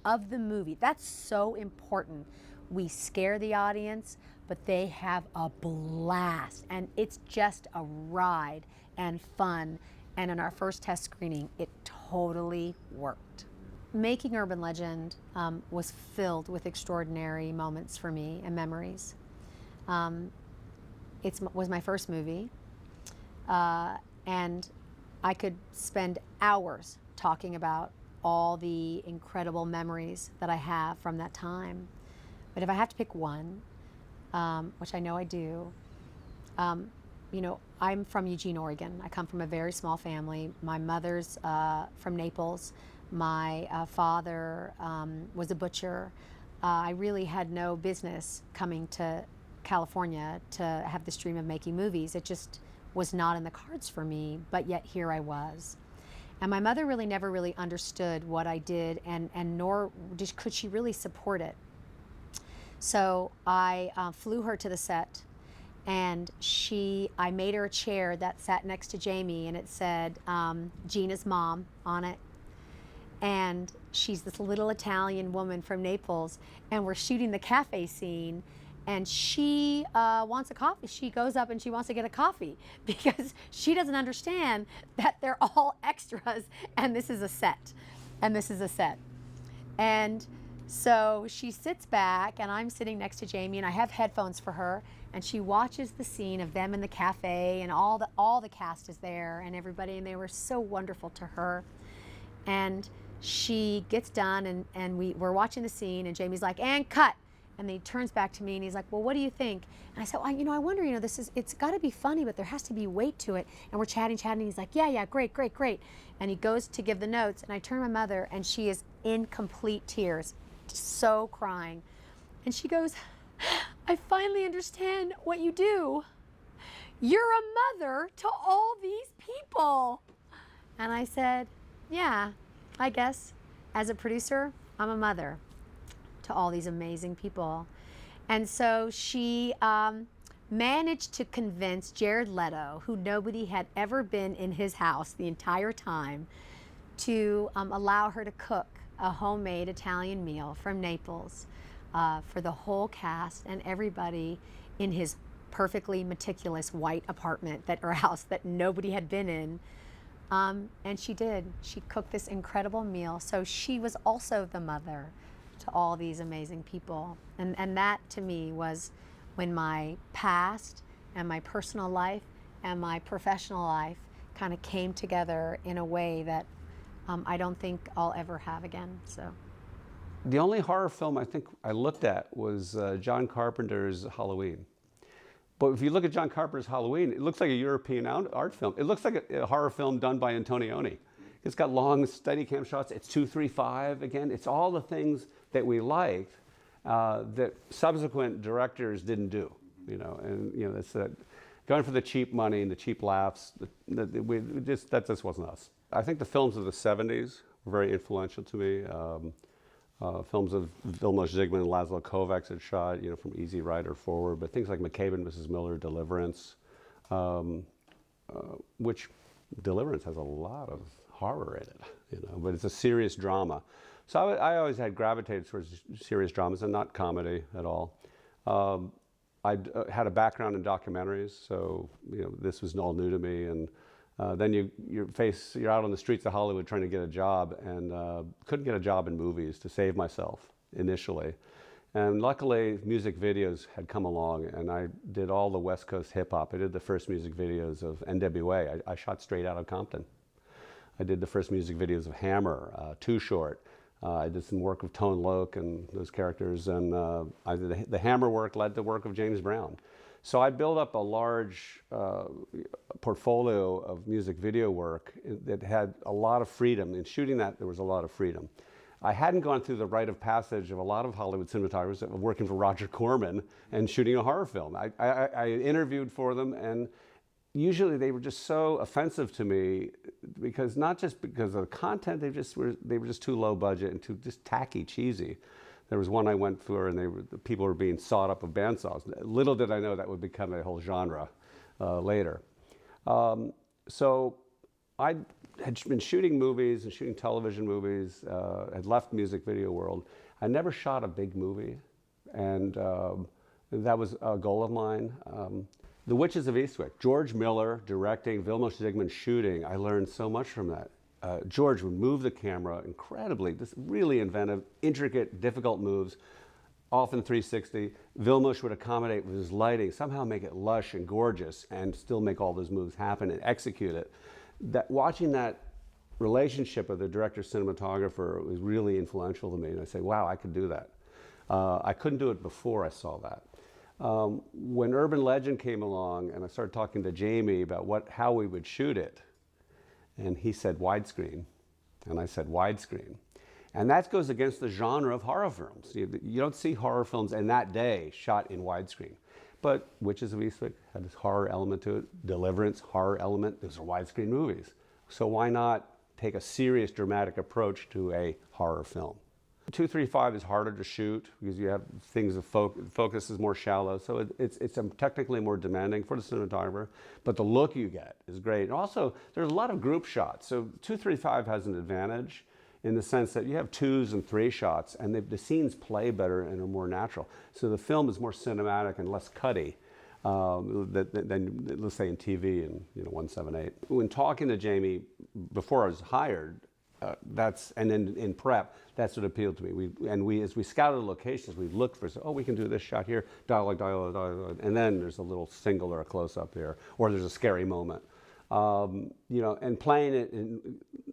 of the movie, that's so important. We scare the audience, but they have a blast, and it's just a ride and fun. And in our first test screening, it totally worked. Making Urban Legend was filled with extraordinary moments for me and memories. It was my first movie, and I could spend hours talking about all the incredible memories that I have from that time. But if I have to pick one, which I know I do, you know, I'm from Eugene, Oregon. I come from a very small family. My mother's from Naples. My father was a butcher. I really had no business coming to California to have this dream of making movies. It just was not in the cards for me, but yet here I was. And my mother really never really understood what I did, and nor could she really support it. So I flew her to the set, and I made her a chair that sat next to Jamie, and it said Gina's mom on it. And she's this little Italian woman from Naples, and we're shooting the cafe scene, and she wants a coffee. She goes up and she wants to get a coffee because she doesn't understand that they're all extras and this is a set. And this is a set. And so she sits back, and I'm sitting next to Jamie, and I have headphones for her, and she watches the scene of them in the cafe, and all the cast is there and everybody, and they were so wonderful to her. And she gets done, and we're watching the scene, and Jamie's like, and cut. And then he turns back to me and he's like, well, what do you think? And I said, well, I wonder, it's got to be funny, but there has to be weight to it. And we're chatting, and he's like, yeah, great. And he goes to give the notes, and I turn to my mother, and she is in complete tears, so crying. And she goes, I finally understand what you do. You're a mother to all these people. And I said, yeah, I guess as a producer, I'm a mother to all these amazing people. And so she managed to convince Jared Leto, who nobody had ever been in his house the entire time, to allow her to cook a homemade Italian meal from Naples for the whole cast and everybody in his perfectly meticulous white apartment or house that nobody had been in. And she did. She cooked this incredible meal. So she was also the mother to all these amazing people. And that, to me, was when my past and my personal life and my professional life kind of came together in a way that I don't think I'll ever have again. So. The only horror film I think I looked at was John Carpenter's Halloween. But if you look at John Carpenter's Halloween, it looks like a European art film. It looks like a horror film done by Antonioni. It's got long Steadicam shots. It's 2-3-5 again. It's all the things that we liked that subsequent directors didn't do. It's going for the cheap money and the cheap laughs. That just wasn't us. I think the films of the 70s were very influential to me. Films of Vilmos Zsigmond and Laszlo Kovacs had shot, from Easy Rider forward, but things like McCabe and Mrs. Miller, Deliverance, which Deliverance has a lot of horror in it, but it's a serious drama. So I always had gravitated towards serious dramas and not comedy at all. I had a background in documentaries, so this was all new to me. And then you're out on the streets of Hollywood trying to get a job, and couldn't get a job in movies to save myself initially. And luckily, music videos had come along, and I did all the West Coast hip hop. I did the first music videos of NWA. I shot straight out of Compton. I did the first music videos of Hammer, Too Short. I did some work with Tone Loc and those characters, and I did the Hammer work led to work of James Brown. So I built up a large portfolio of music video work that had a lot of freedom. In shooting that, there was a lot of freedom. I hadn't gone through the rite of passage of a lot of Hollywood cinematographers that were working for Roger Corman and shooting a horror film. I interviewed for them, and usually they were just so offensive to me because not just because of the content, they were just too low budget and too just tacky, cheesy. There was one I went for, and the people were being sawed up with bandsaws. Little did I know that would become a whole genre later. So I had been shooting movies and shooting television movies, had left music video world. I never shot a big movie, and that was a goal of mine. The Witches of Eastwick, George Miller directing, Vilmos Zsigmond shooting. I learned so much from that. George would move the camera incredibly, just really inventive, intricate, difficult moves, often 360. Vilmos would accommodate with his lighting, somehow make it lush and gorgeous and still make all those moves happen and execute it. Watching that relationship of the director-cinematographer was really influential to me. And I say, wow, I could do that. I couldn't do it before I saw that. When Urban Legend came along and I started talking to Jamie about how we would shoot it, and he said widescreen, and I said widescreen. And that goes against the genre of horror films. You don't see horror films in that day shot in widescreen. But Witches of Eastwick had this horror element to it. Deliverance, horror element. Those are widescreen movies. So why not take a serious dramatic approach to a horror film? 235 is harder to shoot because you have things of focus is more shallow. So it's technically more demanding for the cinematographer, but the look you get is great. And also, there's a lot of group shots. So 235 has an advantage in the sense that you have 2s and 3 shots, and the scenes play better and are more natural. So the film is more cinematic and less cutty than let's say in TV and 178. When talking to Jamie before I was hired, and then in prep, that's what appealed to me. As we scouted locations, we looked for, we can do this shot here, dialogue, and then there's a little single or a close-up here, or there's a scary moment. And playing it,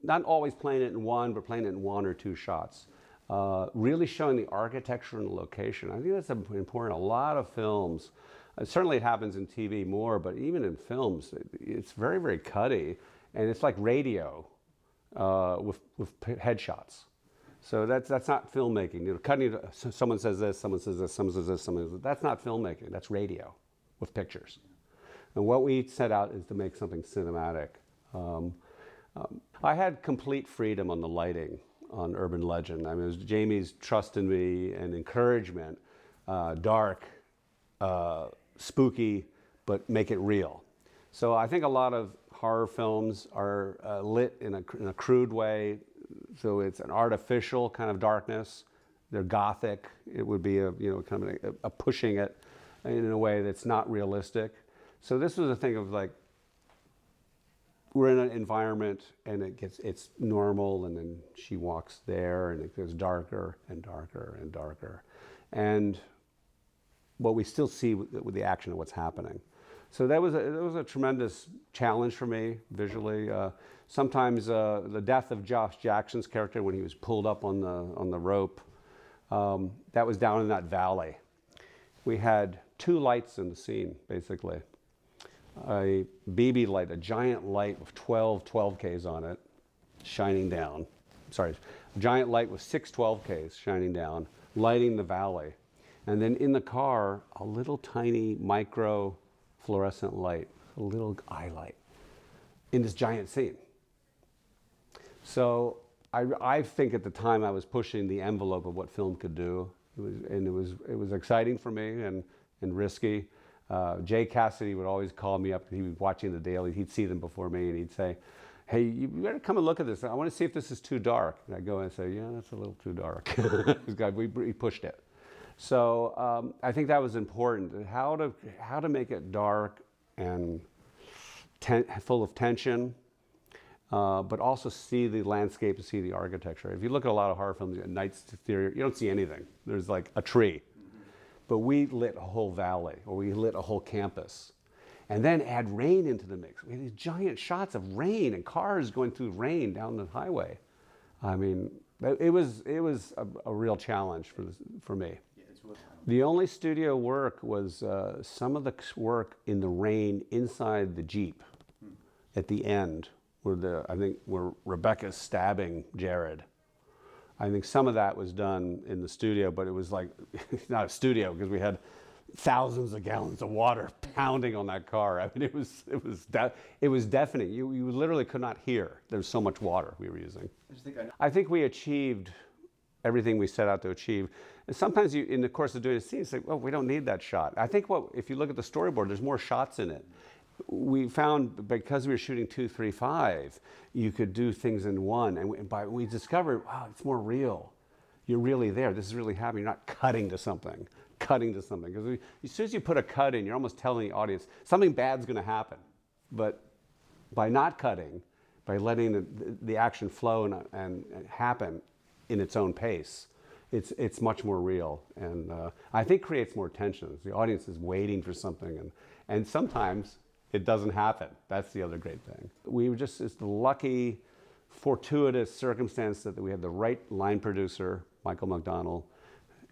not always playing it in one, but playing it in 1 or 2 shots. Really showing the architecture and the location. I think that's important. A lot of films, certainly it happens in TV more, but even in films, it's very, very cutty, and it's like radio. With headshots. So that's not filmmaking. Cutting, someone says this, someone says this, someone says this, someone says this. That's not filmmaking, that's radio with pictures. And what we set out is to make something cinematic. I had complete freedom on the lighting on Urban Legend. I mean, it was Jamie's trust in me and encouragement, dark, spooky, but make it real. So I think a lot of horror films are lit in a crude way, so it's an artificial kind of darkness. They're gothic. It would be kind of a pushing it in a way that's not realistic. So this was a thing of like, we're in an environment and it's normal, and then she walks there and it goes darker and darker and darker, but we still see with the action of what's happening. So that was a tremendous challenge for me visually. Sometimes the death of Josh Jackson's character when he was pulled up on the rope, that was down in that valley. We had 2 lights in the scene, basically. A BB light, a giant light with 12Ks on it, shining down. Sorry, a giant light with 6 12Ks shining down, lighting the valley. And then in the car, a little tiny micro fluorescent light, a little eye light in this giant scene. So I think at the time I was pushing the envelope of what film could do. It was exciting for me and risky. Jay Cassidy would always call me up. He was watching the daily. He'd see them before me, and he'd say, "Hey, you better come and look at this. I want to see if this is too dark." And I go and say, "Yeah, that's a little too dark." We pushed it. So I think that was important. How to make it dark and full of tension, but also see the landscape and see the architecture. If you look at a lot of horror films, Night's Theory, you don't see anything. There's like a tree. But we lit a whole valley, or we lit a whole campus. And then add rain into the mix. We had these giant shots of rain and cars going through rain down the highway. I mean, it was a real challenge for me. The only studio work was some of the work in the rain inside the Jeep at the end, where Rebecca's stabbing Jared. I think some of that was done in the studio, but it was like, not a studio, because we had thousands of gallons of water pounding on that car. I mean, it was deafening. You literally could not hear. There was so much water we were using. I think we achieved everything we set out to achieve. And sometimes in the course of doing a scene, it's like, well, we don't need that shot. I think if you look at the storyboard, there's more shots in it. We found, because we were shooting 235, you could do things in one, and we discovered, wow, it's more real. You're really there. This is really happening. You're not cutting to something. Because as soon as you put a cut in, you're almost telling the audience something bad's going to happen. But by not cutting, by letting the action flow and happen in its own pace, it's much more real, and I think creates more tension. The audience is waiting for something, and sometimes it doesn't happen. That's the other great thing. It's the lucky, fortuitous circumstance that we had the right line producer, Michael McDonald,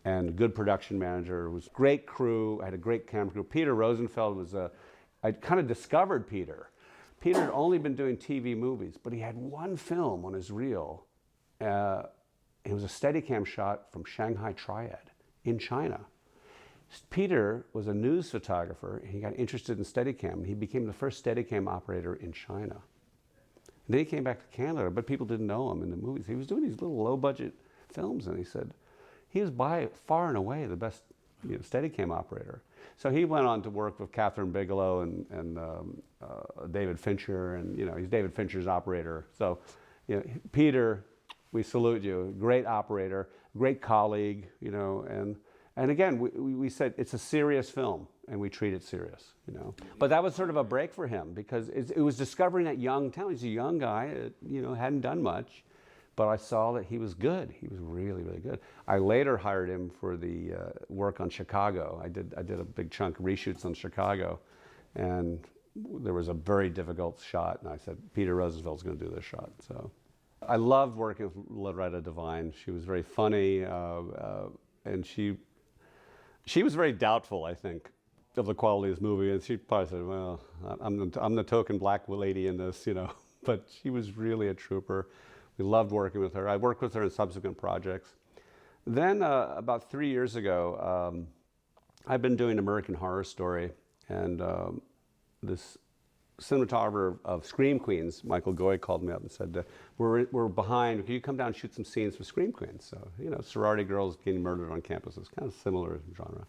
and a good production manager. It was great crew. I had a great camera crew. Peter Rosenfeld was I kind of discovered Peter. Peter had only been doing TV movies, but he had one film on his reel. It was a Steadicam shot from Shanghai Triad in China. Peter was a news photographer. He got interested in Steadicam, and he became the first Steadicam operator in China. And then he came back to Canada, but people didn't know him in the movies. He was doing these little low-budget films, and he said he was by far and away the best Steadicam operator. So he went on to work with Catherine Bigelow and David Fincher, and he's David Fincher's operator. So Peter, we salute you. Great operator, great colleague, and again, we said it's a serious film, and we treat it serious, But that was sort of a break for him because it was discovering that young talent. He's a young guy, hadn't done much, but I saw that he was good. He was really, really good. I later hired him for the work on Chicago. I did a big chunk of reshoots on Chicago, and there was a very difficult shot, and I said, Peter Rosenfeld's going to do this shot. So I loved working with Loretta Devine. She was very funny, and she was very doubtful, I think, of the quality of this movie. And she probably said, well, I'm the token black lady in this, But she was really a trooper. We loved working with her. I worked with her in subsequent projects. Then about 3 years ago, I've been doing American Horror Story. And this cinematographer of Scream Queens, Michael Goy, called me up and said, we're behind. Can you come down and shoot some scenes with Scream Queens? So, sorority girls getting murdered on campus. It's kind of similar genre.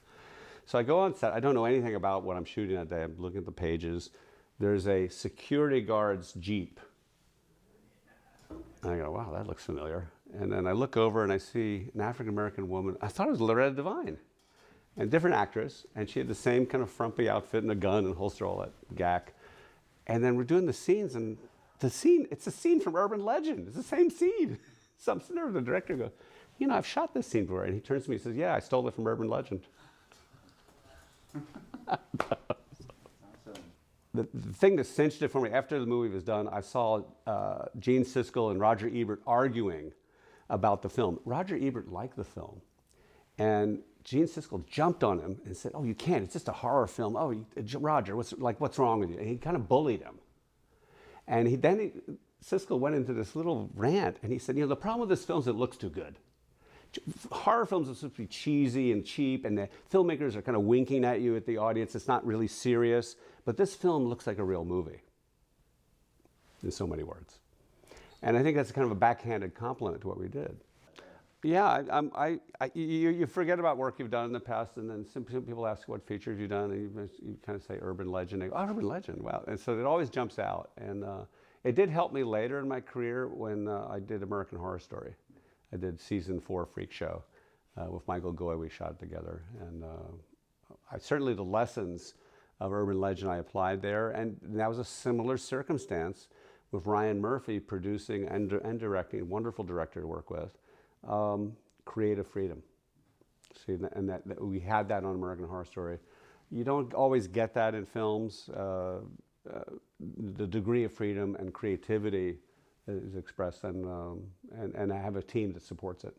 So I go on set. I don't know anything about what I'm shooting that day. I'm looking at the pages. There's a security guard's Jeep. And I go, wow, that looks familiar. And then I look over and I see an African-American woman. I thought it was Loretta Devine, and different actress. And she had the same kind of frumpy outfit and a gun and holster, all that gack. And then we're doing the scenes, and it's a scene from Urban Legend. It's the same scene. So I'm sitting there with the director and go, I've shot this scene before. And he turns to me and says, yeah, I stole it from Urban Legend. The thing that cinched it for me, after the movie was done, I saw Gene Siskel and Roger Ebert arguing about the film. Roger Ebert liked the film. And Gene Siskel jumped on him and said, oh, you can't. It's just a horror film. Oh, Roger, what's wrong with you? And he kind of bullied him. And Siskel went into this little rant, and he said, the problem with this film is it looks too good. Horror films are supposed to be cheesy and cheap, and the filmmakers are kind of winking at you at the audience. It's not really serious. But this film looks like a real movie, in so many words. And I think that's kind of a backhanded compliment to what we did. Yeah, you forget about work you've done in the past, and then some people ask what features you've done, and you kind of say Urban Legend. They go, oh, Urban Legend, wow. And so it always jumps out. And it did help me later in my career when I did American Horror Story. I did season 4 Freak Show with Michael Goy. We shot it together. And certainly the lessons of Urban Legend I applied there. And that was a similar circumstance with Ryan Murphy producing and directing, wonderful director to work with, creative freedom. See, and that we had that on American Horror Story. You don't always get that in films. The degree of freedom and creativity is expressed, and I have a team that supports it.